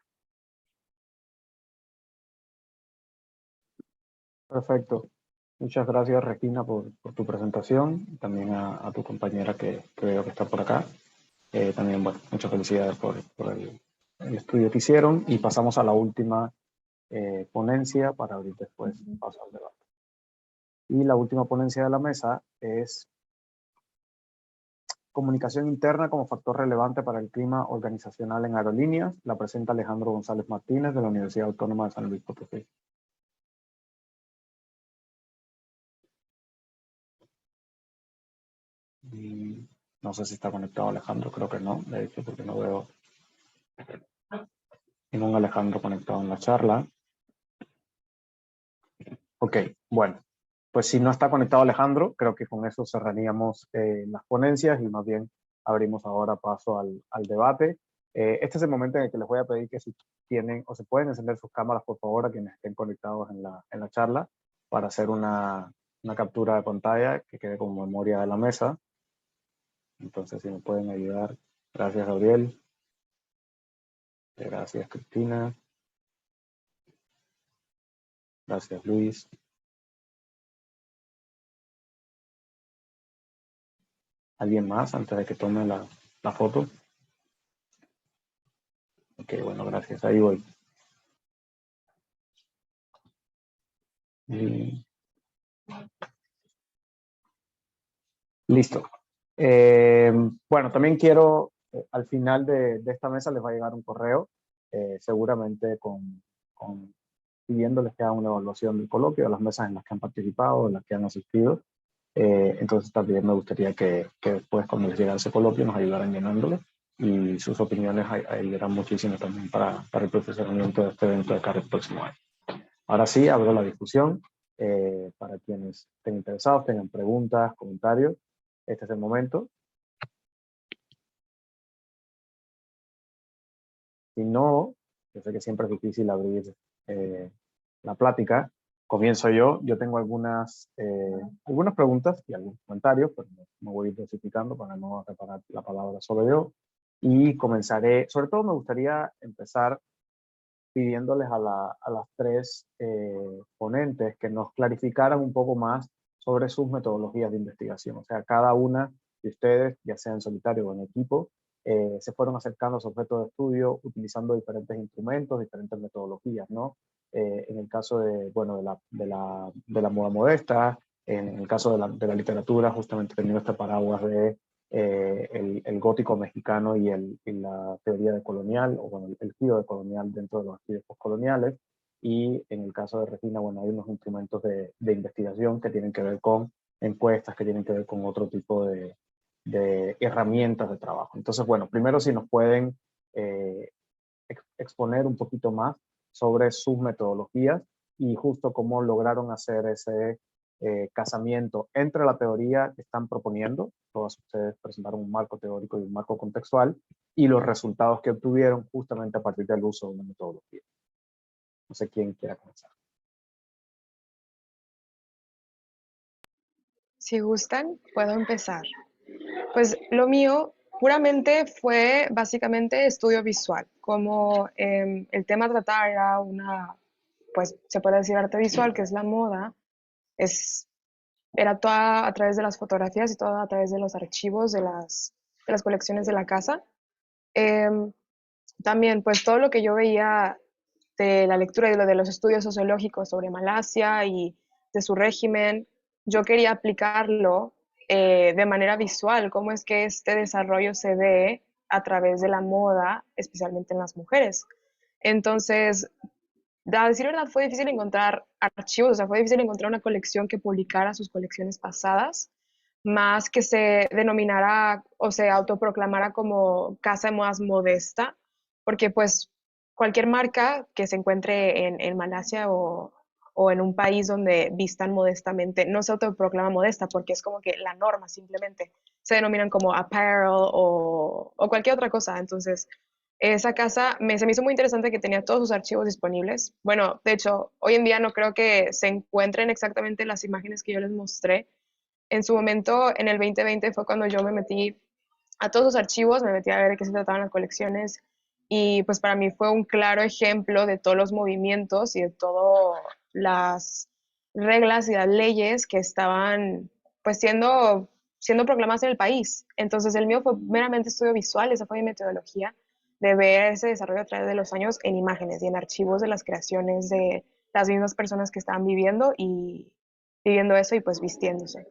Perfecto. Muchas gracias, Regina, por tu presentación, y también a tu compañera que veo que está por acá. También, bueno, muchas felicidades por el estudio que hicieron, y pasamos a la última ponencia para abrir después paso al debate. Y la última ponencia de la mesa es Comunicación interna como factor relevante para el clima organizacional en aerolíneas. La presenta Alejandro González Martínez de la Universidad Autónoma de San Luis Potosí. Y no sé si está conectado Alejandro, creo que no, de hecho, porque no veo ningún Alejandro conectado en la charla. Ok, bueno, pues si no está conectado Alejandro, creo que con eso cerraríamos las ponencias y más bien abrimos ahora paso al debate. Este es el momento en el que les voy a pedir que si tienen o se pueden encender sus cámaras, por favor, a quienes estén conectados en la charla, para hacer una captura de pantalla que quede como memoria de la mesa. Entonces, si me pueden ayudar. Gracias, Gabriel. Gracias, Cristina. Gracias, Luis. ¿Alguien más antes de que tome la foto? Ok, bueno, gracias. Ahí voy. Y... listo. Bueno, también quiero, al final de esta mesa les va a llegar un correo, seguramente pidiéndoles que hagan una evaluación del coloquio, de las mesas en las que han participado, en las que han asistido. Entonces también me gustaría que después, cuando les llegue ese coloquio, nos ayudaran llenándolo, y sus opiniones ayudarán muchísimo también para el profesoramiento de este evento de cara al próximo año. Ahora sí, abro la discusión para quienes estén interesados, tengan preguntas, comentarios. Este es el momento. Si no, yo sé que siempre es difícil abrir la plática. Comienzo yo. Yo tengo algunas preguntas y algunos comentarios, pero me voy a ir dosificando para no acaparar la palabra sobre yo. Y comenzaré, sobre todo me gustaría empezar pidiéndoles a las tres ponentes que nos clarificaran un poco más sobre sus metodologías de investigación. O sea, cada una de ustedes, ya sea en solitario o en equipo, se fueron acercando a su objeto de estudio utilizando diferentes instrumentos, diferentes metodologías, ¿no? En el caso bueno, de la moda modesta, en el caso de la literatura, justamente teniendo este paraguas de el gótico mexicano y la teoría de colonial, o bueno, el giro de colonial dentro de los estudios postcoloniales. Y en el caso de Regina, bueno, hay unos instrumentos de investigación que tienen que ver con encuestas, que tienen que ver con otro tipo de herramientas de trabajo. Entonces, bueno, primero si nos pueden exponer un poquito más sobre sus metodologías y justo cómo lograron hacer ese casamiento entre la teoría que están proponiendo, todas ustedes presentaron un marco teórico y un marco contextual, y los resultados que obtuvieron justamente a partir del uso de una metodología. No sé quién quiera comenzar. Si gustan, puedo empezar. Pues lo mío puramente fue básicamente estudio visual, como el tema a tratar era pues se puede decir arte visual, que es la moda, era toda a través de las fotografías y toda a través de los archivos de las colecciones de la casa. También pues todo lo que yo veía de la lectura y de los estudios sociológicos sobre Malasia y de su régimen, yo quería aplicarlo de manera visual, cómo es que este desarrollo se ve a través de la moda, especialmente en las mujeres. Entonces, a decir verdad, fue difícil encontrar archivos, o sea, fue difícil encontrar una colección que publicara sus colecciones pasadas, más que se denominara o se autoproclamara como casa de modas modesta, porque pues cualquier marca que se encuentre en Malasia o en un país donde vistan modestamente, no se autoproclama modesta porque es como que la norma simplemente. Se denominan como apparel o cualquier otra cosa. Entonces, esa casa se me hizo muy interesante que tenía todos sus archivos disponibles. Bueno, de hecho, hoy en día no creo que se encuentren exactamente las imágenes que yo les mostré. En su momento, en el 2020, fue cuando yo me metí a todos los archivos, me metí a ver de qué se trataban las colecciones, y pues para mí fue un claro ejemplo de todos los movimientos y de todas las reglas y las leyes que estaban pues siendo proclamadas en el país. Entonces el mío fue meramente estudio visual, esa fue mi metodología, de ver ese desarrollo a través de los años en imágenes y en archivos de las creaciones de las mismas personas que estaban viviendo eso y pues vistiéndose.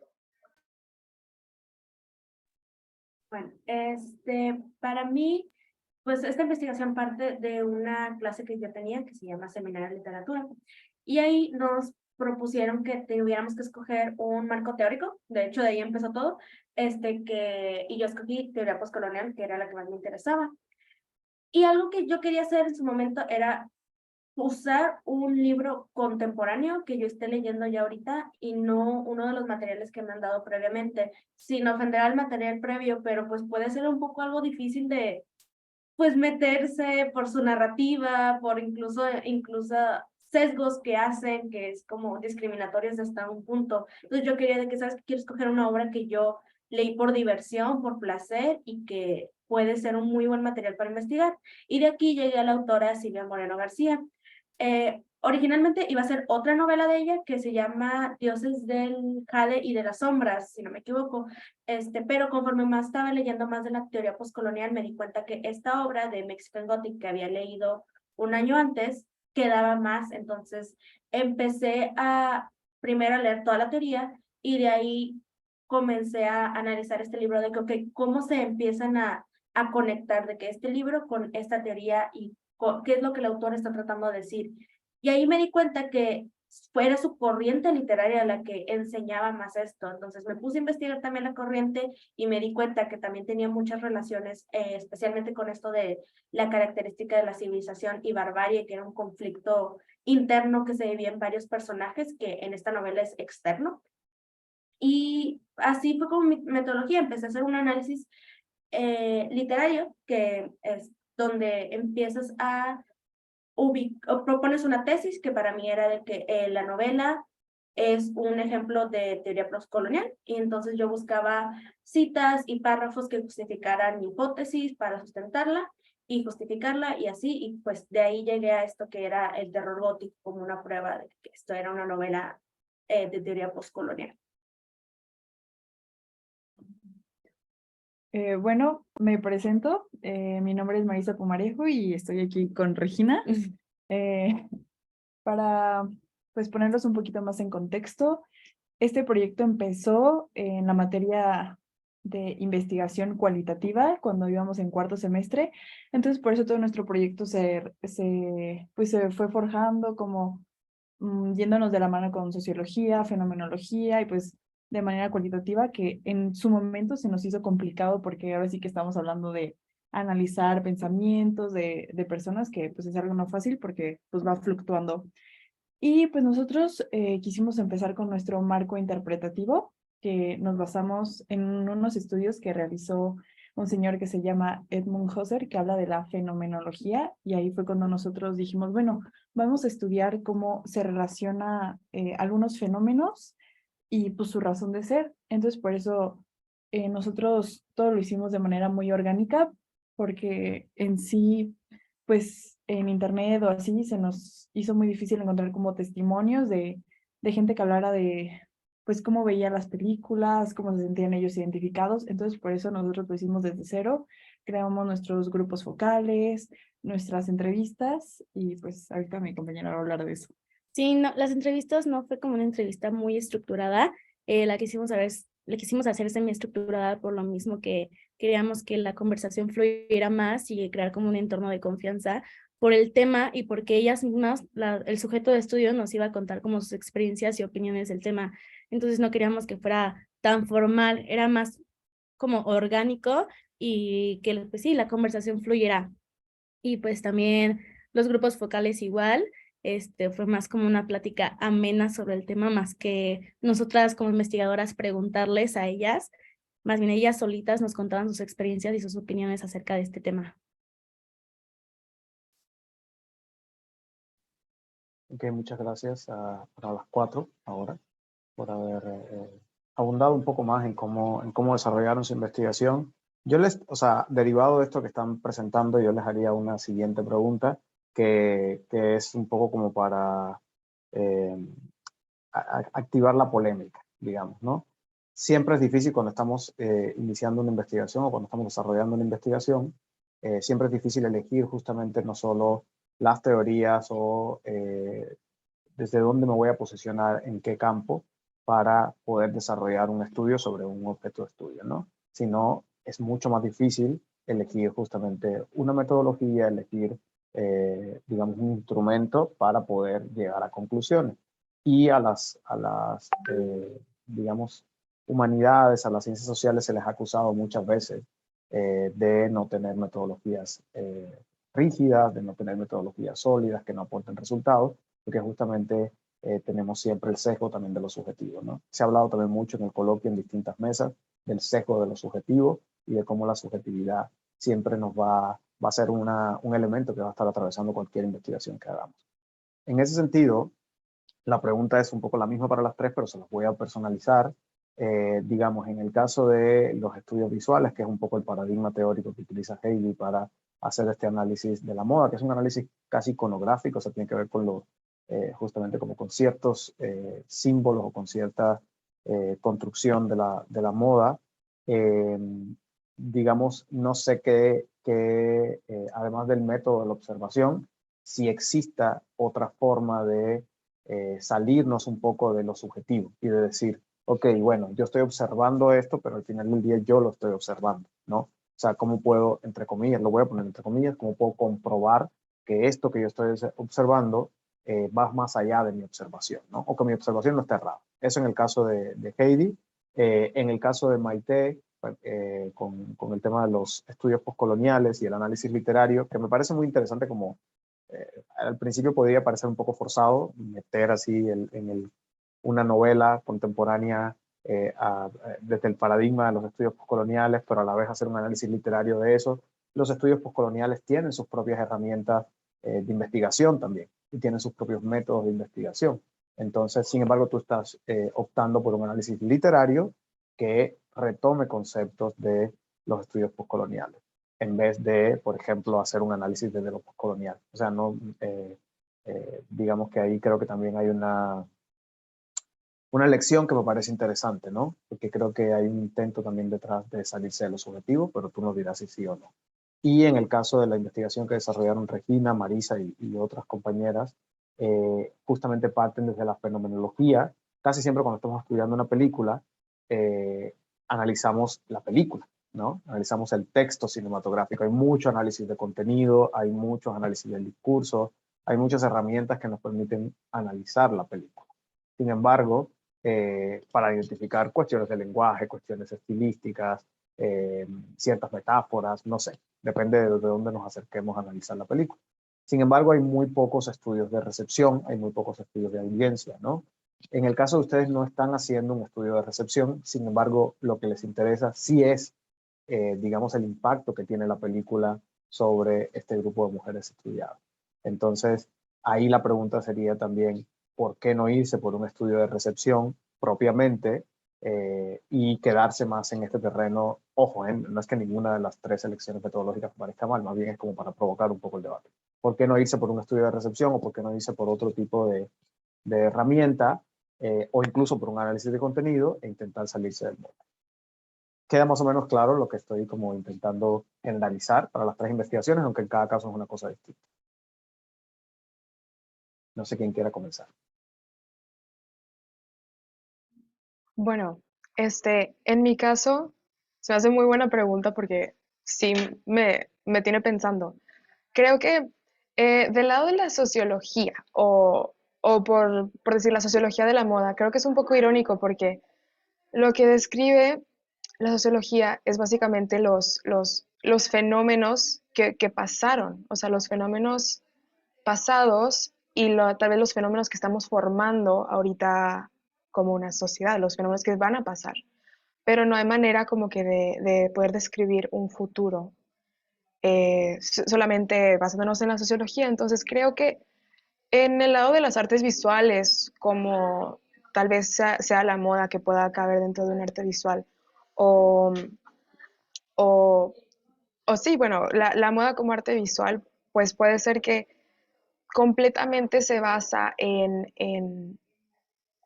Bueno, para mí, pues esta investigación parte de una clase que yo tenía que se llama Seminario de Literatura, y ahí nos propusieron que tuviéramos que escoger un marco teórico. De hecho, de ahí empezó todo, y yo escogí teoría postcolonial, que era la que más me interesaba. Y algo que yo quería hacer en su momento era usar un libro contemporáneo que yo esté leyendo ya ahorita y no uno de los materiales que me han dado previamente, sin ofender al material previo, pero pues puede ser un poco algo difícil de pues meterse por su narrativa, por incluso sesgos que hacen, que es como discriminatorios hasta un punto. Entonces yo quería de que, ¿sabes? Quiero escoger una obra que yo leí por diversión, por placer, y que puede ser un muy buen material para investigar. Y de aquí llegué a la autora Silvia Moreno García. Originalmente iba a ser otra novela de ella que se llama Dioses del Jade y de las Sombras, si no me equivoco, pero conforme más estaba leyendo más de la teoría postcolonial, me di cuenta que esta obra de Mexican Gothic que había leído un año antes quedaba más, entonces empecé a primero a leer toda la teoría y de ahí comencé a analizar este libro de que, ok, cómo se empiezan a conectar de que este libro con esta teoría y qué es lo que el autor está tratando de decir. Y ahí me di cuenta que fuera su corriente literaria la que enseñaba más esto. Entonces me puse a investigar también la corriente y me di cuenta que también tenía muchas relaciones, especialmente con esto de la característica de la civilización y barbarie, que era un conflicto interno que se vivía en varios personajes, que en esta novela es externo. Y así fue como mi metodología. Empecé a hacer un análisis literario, que es donde empiezas a o propones una tesis que para mí era de que la novela es un ejemplo de teoría postcolonial y entonces yo buscaba citas y párrafos que justificaran mi hipótesis para sustentarla y justificarla y así, y pues de ahí llegué a esto que era el terror gótico como una prueba de que esto era una novela de teoría postcolonial. Bueno, me presento. Mi nombre es Marisa Pumarejo y estoy aquí con Regina para pues ponerlos un poquito más en contexto. Este proyecto empezó en la materia de investigación cualitativa cuando íbamos en cuarto semestre. Entonces, por eso todo nuestro proyecto se fue forjando como yéndonos de la mano con sociología, fenomenología y pues de manera cualitativa, que en su momento se nos hizo complicado porque ahora sí que estamos hablando de analizar pensamientos de personas, que pues es algo no fácil porque pues va fluctuando. Y pues nosotros quisimos empezar con nuestro marco interpretativo, que nos basamos en unos estudios que realizó un señor que se llama Edmund Husserl, que habla de la fenomenología, y ahí fue cuando nosotros dijimos, bueno, vamos a estudiar cómo se relaciona algunos fenómenos y pues su razón de ser. Entonces por eso nosotros todo lo hicimos de manera muy orgánica, porque en sí, pues en internet o así se nos hizo muy difícil encontrar como testimonios de gente que hablara de pues cómo veía las películas, cómo se sentían ellos identificados. Entonces por eso nosotros lo hicimos desde cero, creamos nuestros grupos focales, nuestras entrevistas y pues ahorita mi compañera va a hablar de eso. Sí, no, las entrevistas no fue como una entrevista muy estructurada, la quisimos hacer semi-estructurada por lo mismo que queríamos que la conversación fluyera más y crear como un entorno de confianza por el tema y porque ellas mismas, el sujeto de estudio nos iba a contar como sus experiencias y opiniones del tema. Entonces no queríamos que fuera tan formal, era más como orgánico y que pues sí, la conversación fluyera. Y pues también los grupos focales igual, fue más como una plática amena sobre el tema, más que nosotras como investigadoras preguntarles a ellas, más bien ellas solitas nos contaban sus experiencias y sus opiniones acerca de este tema. Ok, muchas gracias a las cuatro ahora por haber abundado un poco más en cómo desarrollaron su investigación. Yo derivado de esto que están presentando, yo les haría una siguiente pregunta que es un poco como para activar la polémica, digamos, ¿no? Siempre es difícil cuando estamos iniciando una investigación o cuando estamos desarrollando una investigación, siempre es difícil elegir justamente no solo las teorías o desde dónde me voy a posicionar en qué campo para poder desarrollar un estudio sobre un objeto de estudio, ¿no? Sino es mucho más difícil elegir justamente una metodología, elegir, digamos, un instrumento para poder llegar a conclusiones. Y a las digamos, humanidades, a las ciencias sociales se les ha acusado muchas veces de no tener metodologías rígidas, de no tener metodologías sólidas que no aporten resultados, porque justamente tenemos siempre el sesgo también de lo subjetivo, ¿no? Se ha hablado también mucho en el coloquio en distintas mesas del sesgo de lo subjetivo y de cómo la subjetividad siempre nos va a ser un elemento que va a estar atravesando cualquier investigación que hagamos. En ese sentido, la pregunta es un poco la misma para las tres, pero se las voy a personalizar. Digamos, en el caso de los estudios visuales, que es un poco el paradigma teórico que utiliza Haley para hacer este análisis de la moda, que es un análisis casi iconográfico, o sea, tiene que ver con justamente como con ciertos símbolos o con cierta construcción de la moda. Eh, digamos, no sé además del método de la observación, si exista otra forma de salirnos un poco de lo subjetivo y de decir, ok, bueno, yo estoy observando esto, pero al final del día yo lo estoy observando, ¿no? O sea, ¿cómo puedo, entre comillas, lo voy a poner entre comillas, cómo puedo comprobar que esto que yo estoy observando va más allá de mi observación, ¿no? O que mi observación no está errada. Eso en el caso de Heidi. En el caso de Maite, con el tema de los estudios postcoloniales y el análisis literario, que me parece muy interesante como al principio podría parecer un poco forzado meter así una novela contemporánea desde el paradigma de los estudios postcoloniales, pero a la vez hacer un análisis literario de eso. Los estudios postcoloniales tienen sus propias herramientas de investigación también y tienen sus propios métodos de investigación. Entonces, sin embargo, tú estás optando por un análisis literario que retome conceptos de los estudios postcoloniales, en vez de, por ejemplo, hacer un análisis desde lo postcolonial. O sea, no, digamos que ahí creo que también hay una lección que me parece interesante, ¿no? Porque creo que hay un intento también detrás de salirse de los objetivos, pero tú nos dirás si sí o no. Y en el caso de la investigación que desarrollaron Regina, Marisa y otras compañeras, justamente parten desde la fenomenología. Casi siempre cuando estamos estudiando una película, analizamos la película, ¿no? Analizamos el texto cinematográfico. Hay mucho análisis de contenido, hay muchos análisis del discurso, hay muchas herramientas que nos permiten analizar la película. Sin embargo, para identificar cuestiones de lenguaje, cuestiones estilísticas, ciertas metáforas, no sé, depende de dónde nos acerquemos a analizar la película. Sin embargo, hay muy pocos estudios de recepción, hay muy pocos estudios de audiencia, ¿no? En el caso de ustedes no están haciendo un estudio de recepción, sin embargo, lo que les interesa sí es, digamos, el impacto que tiene la película sobre este grupo de mujeres estudiadas. Entonces, ahí la pregunta sería también, ¿por qué no irse por un estudio de recepción propiamente y quedarse más en este terreno? Ojo, no es que ninguna de las tres elecciones metodológicas parezca mal, más bien es como para provocar un poco el debate. ¿Por qué no irse por un estudio de recepción o por qué no irse por otro tipo de herramienta o incluso por un análisis de contenido e intentar salirse del molde? Queda más o menos claro lo que estoy como intentando generalizar para las tres investigaciones, aunque en cada caso es una cosa distinta. No sé quién quiera comenzar. Bueno, en mi caso, se me hace muy buena pregunta porque sí me tiene pensando. Creo que del lado de la sociología, o por decir la sociología de la moda, creo que es un poco irónico porque lo que describe la sociología es básicamente los fenómenos que pasaron, o sea, los fenómenos pasados y tal vez los fenómenos que estamos formando ahorita como una sociedad, los fenómenos que van a pasar. Pero no hay manera como que de poder describir un futuro solamente basándonos en la sociología. Entonces creo que en el lado de las artes visuales, como tal vez sea la moda que pueda caber dentro de un arte visual, o, o, o sí, bueno, la moda como arte visual, pues puede ser que completamente se basa en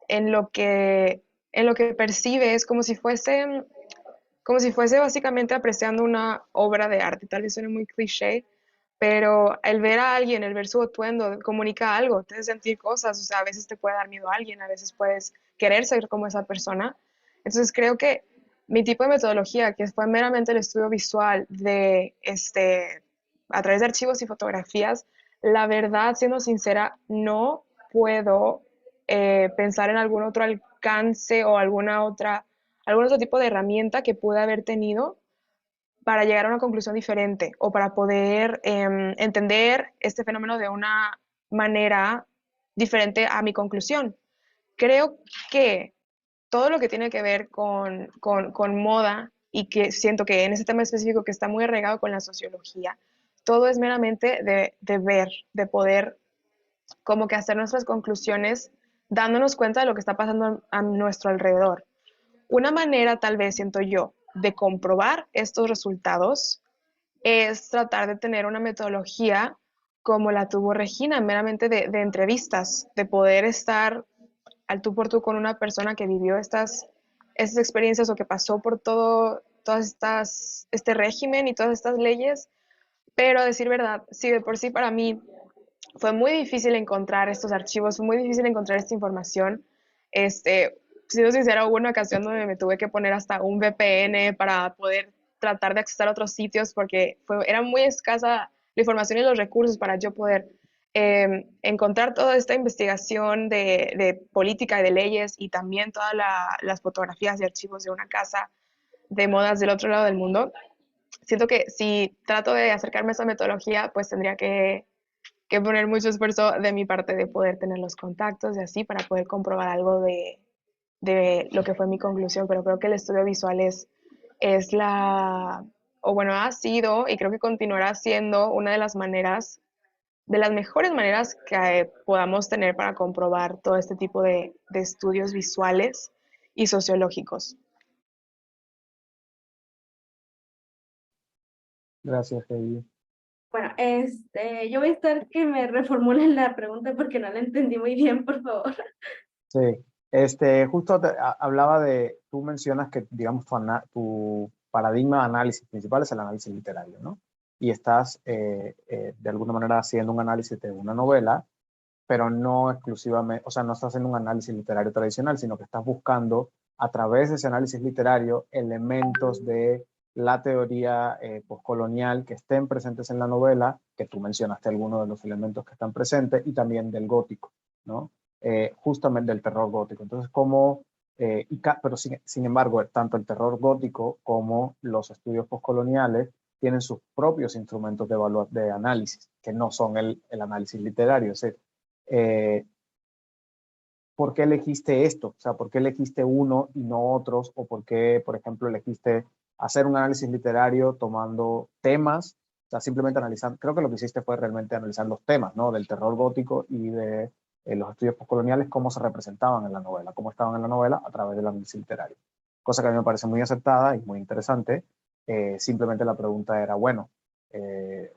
en lo que percibe, es como si fuese básicamente apreciando una obra de arte, tal vez suene muy cliché, pero el ver a alguien, el ver su atuendo, comunica algo, te hace sentir cosas, o sea, a veces te puede dar miedo a alguien, a veces puedes querer ser como esa persona. Entonces creo que mi tipo de metodología, que fue meramente el estudio visual a través de archivos y fotografías, la verdad, siendo sincera, no puedo pensar en algún otro alcance o algún otro tipo de herramienta que pude haber tenido para llegar a una conclusión diferente o para poder entender este fenómeno de una manera diferente a mi conclusión. Creo que todo lo que tiene que ver con moda y que siento que en ese tema específico que está muy arraigado con la sociología, todo es meramente de ver, de poder como que hacer nuestras conclusiones dándonos cuenta de lo que está pasando a nuestro alrededor. Una manera, tal vez, siento yo, de comprobar estos resultados es tratar de tener una metodología como la tuvo Regina, meramente de entrevistas, de poder estar al tú por tú con una persona que vivió estas experiencias o que pasó por este régimen y todas estas leyes. Pero a decir verdad, sí, de por sí para mí fue muy difícil encontrar estos archivos, fue muy difícil encontrar esta información. Siendo sincera, hubo una ocasión donde me tuve que poner hasta un VPN para poder tratar de acceder a otros sitios porque era muy escasa la información y los recursos para yo poder encontrar toda esta investigación de política y de leyes y también todas las fotografías y archivos de una casa de modas del otro lado del mundo. Siento que si trato de acercarme a esa metodología, pues tendría que poner mucho esfuerzo de mi parte de poder tener los contactos y así para poder comprobar algo de lo que fue mi conclusión, pero creo que el estudio visual es o bueno, ha sido y creo que continuará siendo una de las maneras, de las mejores maneras que podamos tener para comprobar todo este tipo de estudios visuales y sociológicos. Gracias, Heidi. Bueno, yo voy a estar que me reformulen la pregunta porque no la entendí muy bien, por favor. Sí, justo hablaba tú mencionas que, digamos, tu paradigma de análisis principal es el análisis literario, ¿no? Y estás, de alguna manera, haciendo un análisis de una novela, pero no exclusivamente, o sea, no estás haciendo un análisis literario tradicional, sino que estás buscando, a través de ese análisis literario, elementos de la teoría postcolonial que estén presentes en la novela, que tú mencionaste algunos de los elementos que están presentes, y también del gótico, ¿no? Justamente del terror gótico. Entonces, pero sin embargo, tanto el terror gótico como los estudios postcoloniales tienen sus propios instrumentos de análisis, que no son el análisis literario. Es decir, ¿por qué elegiste esto? O sea, ¿por qué elegiste uno y no otros? ¿O por qué, por ejemplo, elegiste hacer un análisis literario tomando temas? O sea, simplemente analizando, creo que lo que hiciste fue realmente analizar los temas, ¿no? Del terror gótico y de los estudios postcoloniales, cómo se representaban en la novela, cómo estaban en la novela a través del análisis literario. Cosa que a mí me parece muy acertada y muy interesante. Simplemente la pregunta era, bueno,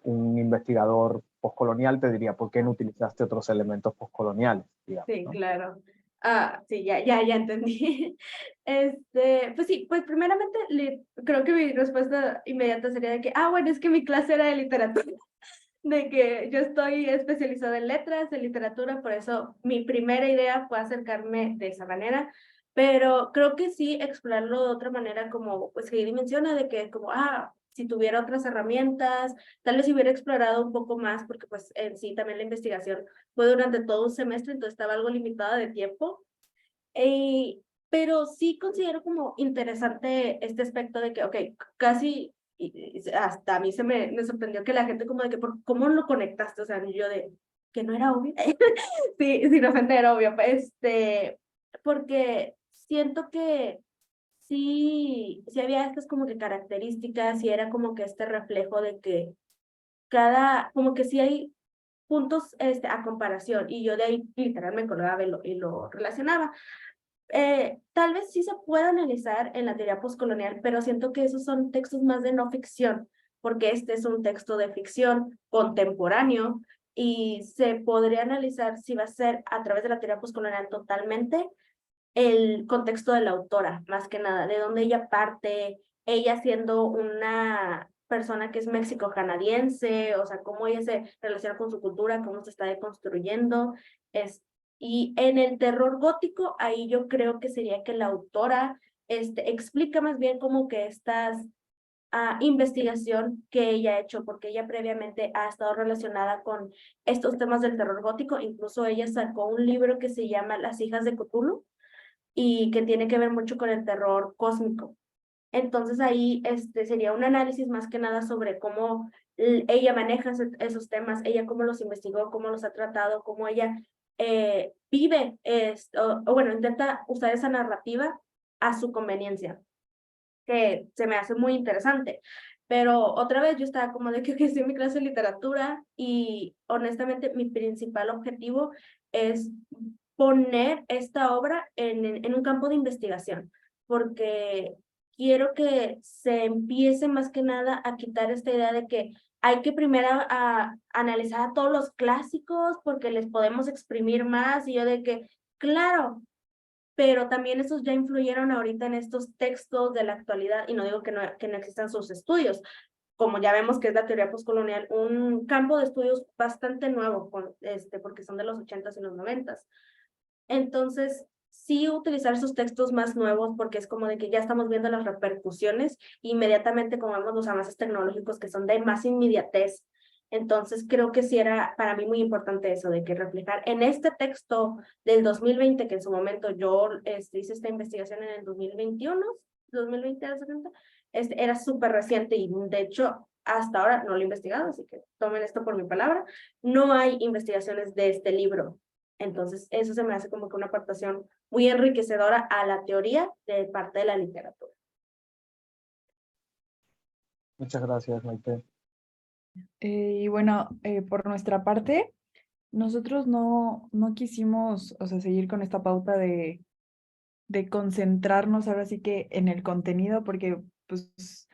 un investigador postcolonial te diría, ¿por qué no utilizaste otros elementos postcoloniales? Digamos, Sí, ¿no? claro. Sí, ya entendí. Pues sí, pues primeramente creo que mi respuesta inmediata sería de que, bueno, es que mi clase era de literatura, de que yo estoy especializada en letras, en literatura, por eso mi primera idea fue acercarme de esa manera, pero creo que sí explorarlo de otra manera, como pues Heidi menciona, de que como, si tuviera otras herramientas, tal vez si hubiera explorado un poco más, porque pues en sí también la investigación fue durante todo un semestre, entonces estaba algo limitada de tiempo. Pero sí considero como interesante este aspecto de que, ok, casi hasta a mí me sorprendió que la gente como de que, ¿cómo lo conectaste? O sea, yo de que no era obvio. Sí, sin ofender, obvio. Porque siento que sí había estas como que características y era como que este reflejo de que como que sí hay puntos a comparación y yo de ahí literal me colgaba y lo relacionaba. Tal vez sí se pueda analizar en la teoría postcolonial, pero siento que esos son textos más de no ficción, porque este es un texto de ficción contemporáneo y se podría analizar si va a ser a través de la teoría postcolonial totalmente el contexto de la autora, más que nada, de dónde ella parte, ella siendo una persona que es mexico-canadiense, o sea, cómo ella se relaciona con su cultura, cómo se está deconstruyendo. Y en el terror gótico, ahí yo creo que sería que la autora explica más bien como que estas investigación que ella ha hecho, porque ella previamente ha estado relacionada con estos temas del terror gótico, incluso ella sacó un libro que se llama Las hijas de Cthulhu, y que tiene que ver mucho con el terror cósmico. Entonces ahí sería un análisis más que nada sobre cómo ella maneja esos temas, ella cómo los investigó, cómo los ha tratado, cómo ella vive, o bueno, intenta usar esa narrativa a su conveniencia, que se me hace muy interesante. Pero otra vez yo estaba como de que estoy en mi clase de literatura y honestamente mi principal objetivo es poner esta obra en un campo de investigación, porque quiero que se empiece más que nada a quitar esta idea de que hay que primero analizar a todos los clásicos porque les podemos exprimir más, y yo de que, claro, pero también esos ya influyeron ahorita en estos textos de la actualidad, y no digo que no existan sus estudios, como ya vemos que es la teoría postcolonial, un campo de estudios bastante nuevo, porque son de los 80s y los 90s. Entonces, sí utilizar esos textos más nuevos, porque es como de que ya estamos viendo las repercusiones inmediatamente, como vemos los avances tecnológicos que son de más inmediatez. Entonces, creo que sí era para mí muy importante eso, de que reflejar en este texto del 2020, que en su momento yo hice esta investigación en el 2021, 2020 a 70, era súper reciente, y de hecho hasta ahora no lo he investigado, así que tomen esto por mi palabra, no hay investigaciones de este libro. Entonces, eso se me hace como que una aportación muy enriquecedora a la teoría de parte de la literatura. Muchas gracias, Maite. Y bueno, por nuestra parte, nosotros no quisimos, o sea, seguir con esta pauta de concentrarnos ahora sí que en el contenido, porque pues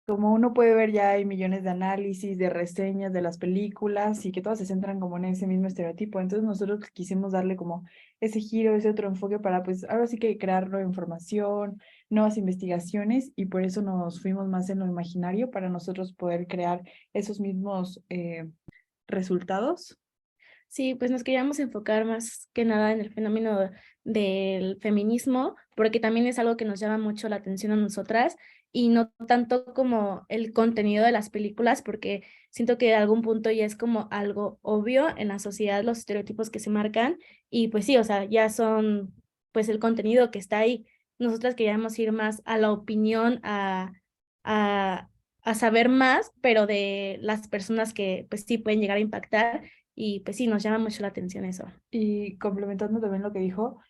como uno puede ver, ya hay millones de análisis, de reseñas de las películas y que todas se centran como en ese mismo estereotipo. Entonces nosotros quisimos darle como ese giro, ese otro enfoque para pues ahora sí que crear nueva información, nuevas investigaciones, y por eso nos fuimos más en lo imaginario para nosotros poder crear esos mismos resultados. Sí, pues nos queríamos enfocar más que nada en el fenómeno del feminismo, porque también es algo que nos llama mucho la atención a nosotras, y no tanto como el contenido de las películas, porque siento que a algún punto ya es como algo obvio en la sociedad, los estereotipos que se marcan, y pues sí, o sea, ya son pues el contenido que está ahí. Nosotras queríamos ir más a la opinión, a, a saber más, pero de las personas que pues sí pueden llegar a impactar. Y pues sí, nos llama mucho la atención eso. Y complementando también lo que dijo,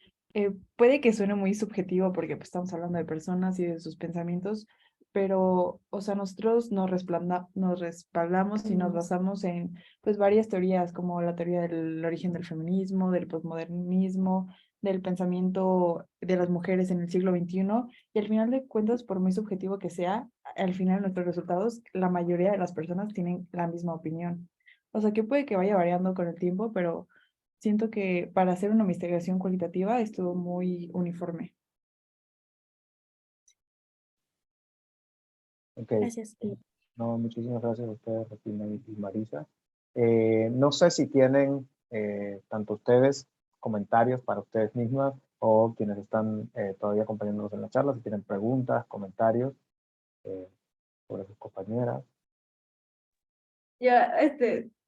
puede que suene muy subjetivo porque pues, estamos hablando de personas y de sus pensamientos, pero, o sea, nosotros nos respaldamos y nos basamos en pues varias teorías, como la teoría del origen del feminismo, del posmodernismo, del pensamiento de las mujeres en el siglo XXI, y al final de cuentas, por muy subjetivo que sea, al final nuestros resultados, la mayoría de las personas tienen la misma opinión. O sea, que puede que vaya variando con el tiempo, pero siento que para hacer una investigación cualitativa estuvo muy uniforme. Ok. Gracias. No, muchísimas gracias a ustedes, Regina y Marisa. No sé si tienen, tanto ustedes, comentarios para ustedes mismas, o quienes están todavía acompañándonos en la charla, si tienen preguntas, comentarios eh, sobre sus compañeras. Ya,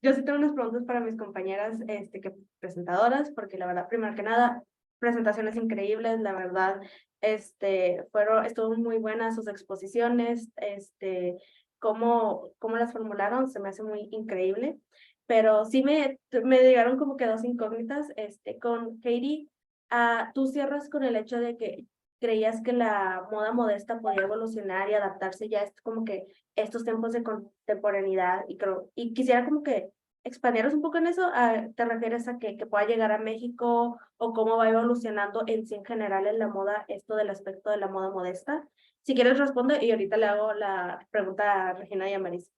yo sí tengo unas preguntas para mis compañeras, que presentadoras, porque la verdad, primero que nada, presentaciones increíbles, la verdad, estuvo muy buenas sus exposiciones, cómo las formularon, se me hace muy increíble, pero sí me llegaron como que dos incógnitas, con Katie, tú cierras con el hecho de que creías que la moda modesta podía evolucionar y adaptarse ya como que estos tiempos de contemporaneidad, y quisiera como que expandieras un poco en eso. ¿Te refieres a que pueda llegar a México, o cómo va evolucionando en sí en general en la moda, esto del aspecto de la moda modesta? Si quieres responde, y ahorita le hago la pregunta a Regina y a Marisa.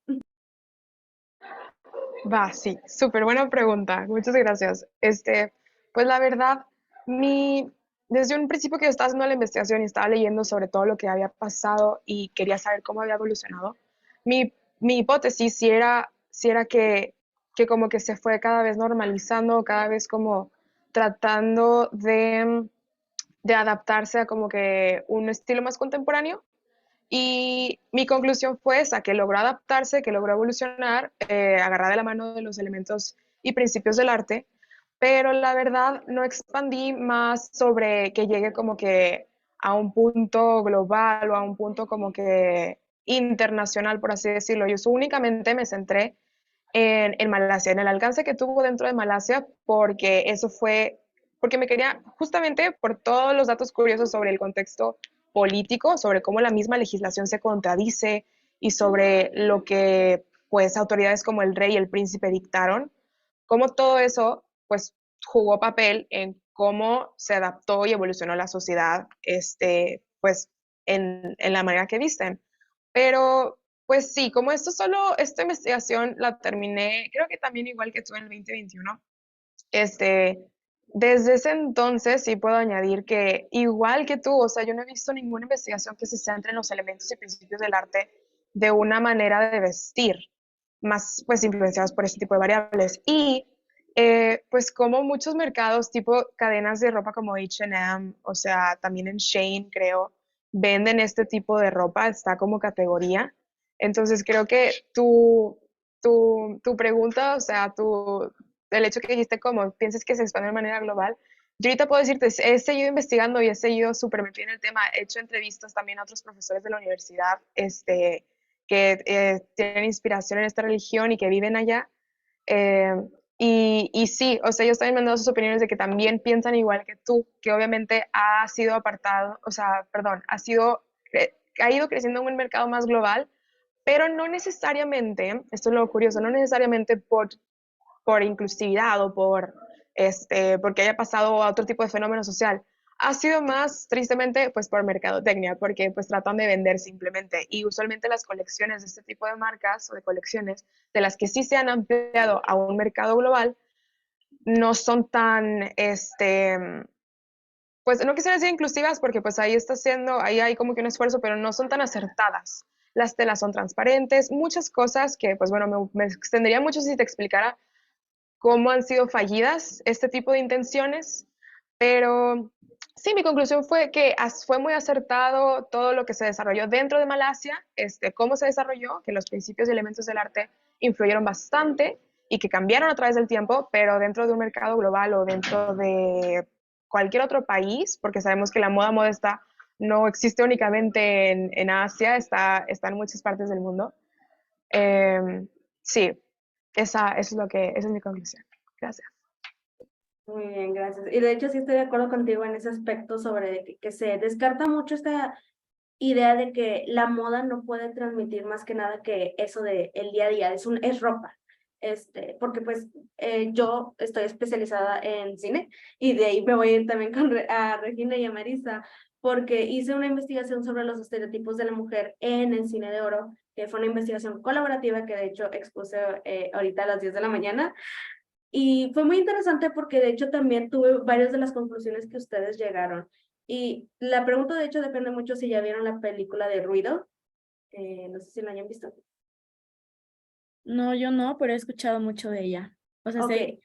Va, sí, súper buena pregunta. Muchas gracias. Pues la verdad, desde un principio que yo estaba haciendo la investigación y estaba leyendo sobre todo lo que había pasado y quería saber cómo había evolucionado, mi hipótesis sí era que como que se fue cada vez normalizando, cada vez como tratando de adaptarse a como que un estilo más contemporáneo. Y mi conclusión fue esa, que logró adaptarse, que logró evolucionar, agarrar de la mano de los elementos y principios del arte, pero la verdad no expandí más sobre que llegue como que a un punto global o a un punto como que internacional, por así decirlo. Yo únicamente me centré en Malasia, en el alcance que tuvo dentro de Malasia, porque eso fue, porque me quería, justamente por todos los datos curiosos sobre el contexto político, sobre cómo la misma legislación se contradice y sobre lo que pues autoridades como el rey y el príncipe dictaron, cómo todo eso pues jugó papel en cómo se adaptó y evolucionó la sociedad pues en la manera que visten. Pero, pues sí, como esta investigación la terminé, creo que también igual que tú en el 2021, desde ese entonces sí puedo añadir que igual que tú, o sea, yo no he visto ninguna investigación que se centre en los elementos y principios del arte de una manera de vestir, más pues influenciados por este tipo de variables. Y pues como muchos mercados tipo cadenas de ropa como H&M, o sea, también en Shein creo, venden este tipo de ropa, está como categoría. Entonces creo que tu pregunta, o sea, el hecho que dijiste como piensas que se expande de manera global, yo ahorita puedo decirte, he seguido investigando y he seguido súper metida en el tema, he hecho entrevistas también a otros profesores de la universidad, que tienen inspiración en esta religión y que viven allá. Eh, y sí, o sea, ellos también me han dado sus opiniones de que también piensan igual que tú, que obviamente ha sido apartado, o sea, perdón, ha ido creciendo en un mercado más global, pero no necesariamente, esto es lo curioso, no necesariamente por inclusividad o porque haya pasado a otro tipo de fenómeno social. Ha sido más, tristemente, pues por mercadotecnia, porque pues tratan de vender simplemente. Y usualmente las colecciones de este tipo de marcas o de colecciones, de las que sí se han ampliado a un mercado global, no son tan, pues no quisiera decir inclusivas porque pues ahí hay como que un esfuerzo, pero no son tan acertadas. Las telas son transparentes, muchas cosas que pues bueno, me extendería mucho si te explicara cómo han sido fallidas este tipo de intenciones, pero sí, mi conclusión fue que fue muy acertado todo lo que se desarrolló dentro de Malasia, cómo se desarrolló, que los principios y elementos del arte influyeron bastante y que cambiaron a través del tiempo, pero dentro de un mercado global o dentro de cualquier otro país, porque sabemos que la moda modesta no existe únicamente en Asia, está en muchas partes del mundo. Sí, esa es mi conclusión. Gracias. Muy bien, gracias. Y de hecho sí estoy de acuerdo contigo en ese aspecto sobre que se descarta mucho esta idea de que la moda no puede transmitir más que nada que eso de el día a día, es ropa. Porque pues yo estoy especializada en cine y de ahí me voy a ir también a Regina y a Marisa, porque hice una investigación sobre los estereotipos de la mujer en el cine de oro, que fue una investigación colaborativa que de hecho expuse ahorita a las 10 de la mañana. Y fue muy interesante porque de hecho también tuve varias de las conclusiones que ustedes llegaron. Y la pregunta de hecho depende mucho si ya vieron la película de Ruido. No sé si la hayan visto. No, yo no, pero he escuchado mucho de ella. O sea, Ok. sé,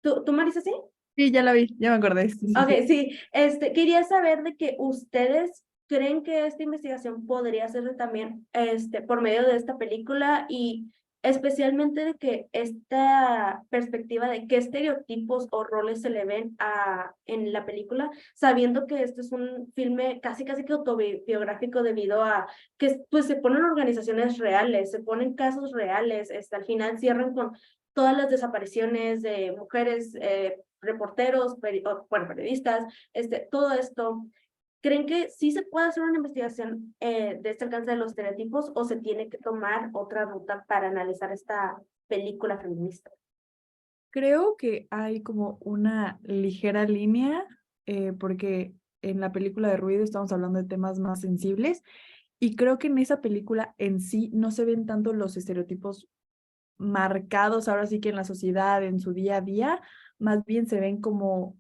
¿Tú Marisa, sí? Sí, ya la vi, ya me acordé. Sí, sí, Ok, sí. sí. Quería saber de que ustedes creen que esta investigación podría hacerse también por medio de esta película y especialmente de que esta perspectiva de qué estereotipos o roles se le ven en la película, sabiendo que este es un filme casi que autobiográfico debido a que pues se ponen organizaciones reales, se ponen casos reales, al final cierran con todas las desapariciones de mujeres, reporteros, bueno, periodistas, todo esto. ¿Creen que sí se puede hacer una investigación de este alcance de los estereotipos o se tiene que tomar otra ruta para analizar esta película feminista? Creo que hay como una ligera línea, porque en la película de Ruido estamos hablando de temas más sensibles y creo que en esa película en sí no se ven tanto los estereotipos marcados ahora sí que en la sociedad, en su día a día, más bien se ven como,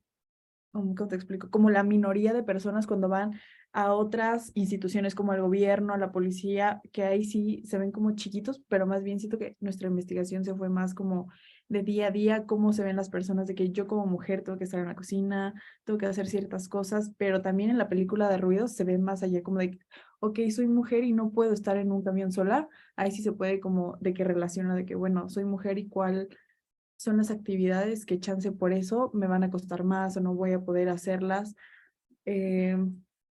¿cómo te explico? Como la minoría de personas cuando van a otras instituciones como el gobierno, a la policía, que ahí sí se ven como chiquitos, pero más bien siento que nuestra investigación se fue más como de día a día, cómo se ven las personas, de que yo como mujer tengo que estar en la cocina, tengo que hacer ciertas cosas, pero también en la película de Ruidos se ve más allá como de, ok, soy mujer y no puedo estar en un camión sola, ahí sí se puede como de que relaciona de que, bueno, soy mujer y cuál son las actividades que chance por eso me van a costar más o no voy a poder hacerlas. Eh,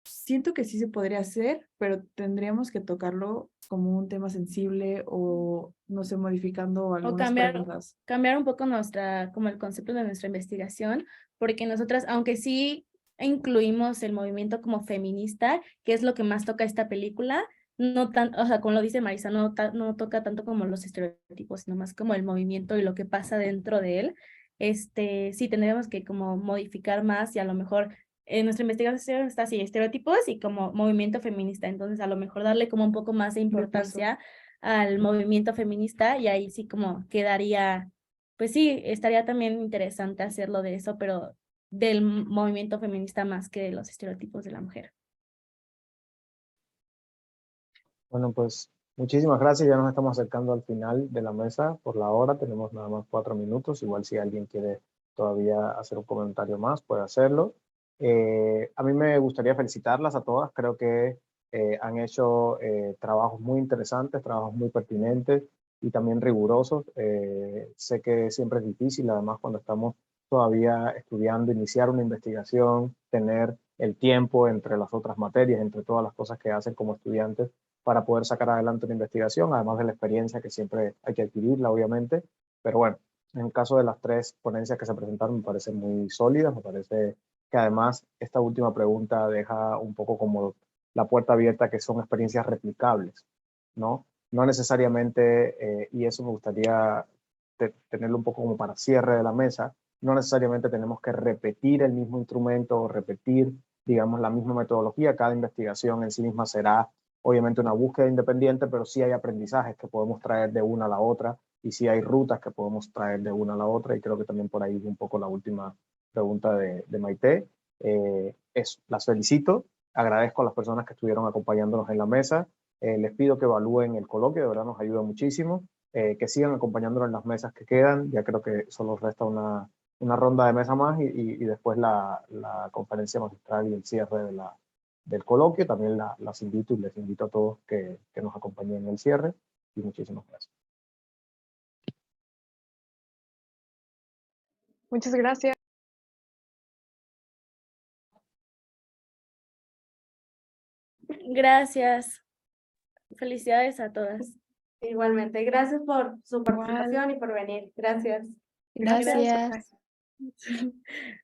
Siento que sí se podría hacer, pero tendríamos que tocarlo como un tema sensible o, no sé, modificando o algunas preguntas. cambiar un poco como el concepto de nuestra investigación, porque nosotras, aunque sí incluimos el movimiento como feminista, que es lo que más toca esta película, no tan, o sea, como lo dice Marisa, no toca tanto como los estereotipos, sino más como el movimiento y lo que pasa dentro de él. Sí tendríamos que como modificar más y a lo mejor nuestra investigación está así, estereotipos y como movimiento feminista. Entonces, a lo mejor darle como un poco más de importancia al movimiento feminista y ahí sí como quedaría, pues sí, estaría también interesante hacerlo de eso, pero del movimiento feminista más que de los estereotipos de la mujer. Bueno, pues muchísimas gracias. Ya nos estamos acercando al final de la mesa por la hora. Tenemos nada más 4 minutos. Igual si alguien quiere todavía hacer un comentario más, puede hacerlo. A mí me gustaría felicitarlas a todas. Creo que han hecho trabajos muy interesantes, trabajos muy pertinentes y también rigurosos. Sé que siempre es difícil, además cuando estamos todavía estudiando, iniciar una investigación, tener el tiempo entre las otras materias, entre todas las cosas que hacen como estudiantes para poder sacar adelante una investigación, además de la experiencia que siempre hay que adquirirla, obviamente. Pero bueno, en el caso de las 3 ponencias que se presentaron, me parecen muy sólidas, me parece que además esta última pregunta deja un poco como la puerta abierta, que son experiencias replicables, ¿no? No necesariamente, y eso me gustaría tenerlo un poco como para cierre de la mesa, no necesariamente tenemos que repetir el mismo instrumento o repetir, digamos, la misma metodología. Cada investigación en sí misma será obviamente una búsqueda independiente, pero sí hay aprendizajes que podemos traer de una a la otra y sí hay rutas que podemos traer de una a la otra, y creo que también por ahí un poco la última pregunta de Maite. Las felicito, agradezco a las personas que estuvieron acompañándonos en la mesa, les pido que evalúen el coloquio, de verdad nos ayuda muchísimo, que sigan acompañándonos en las mesas que quedan. Ya creo que solo resta una ronda de mesa más y después la conferencia magistral y el cierre del coloquio. También las invito y les invito a todos que nos acompañen en el cierre, y muchísimas gracias. Muchas gracias. Gracias. Felicidades a todas. Igualmente, gracias por su Igual. participación y por venir. Gracias. Gracias. Gracias.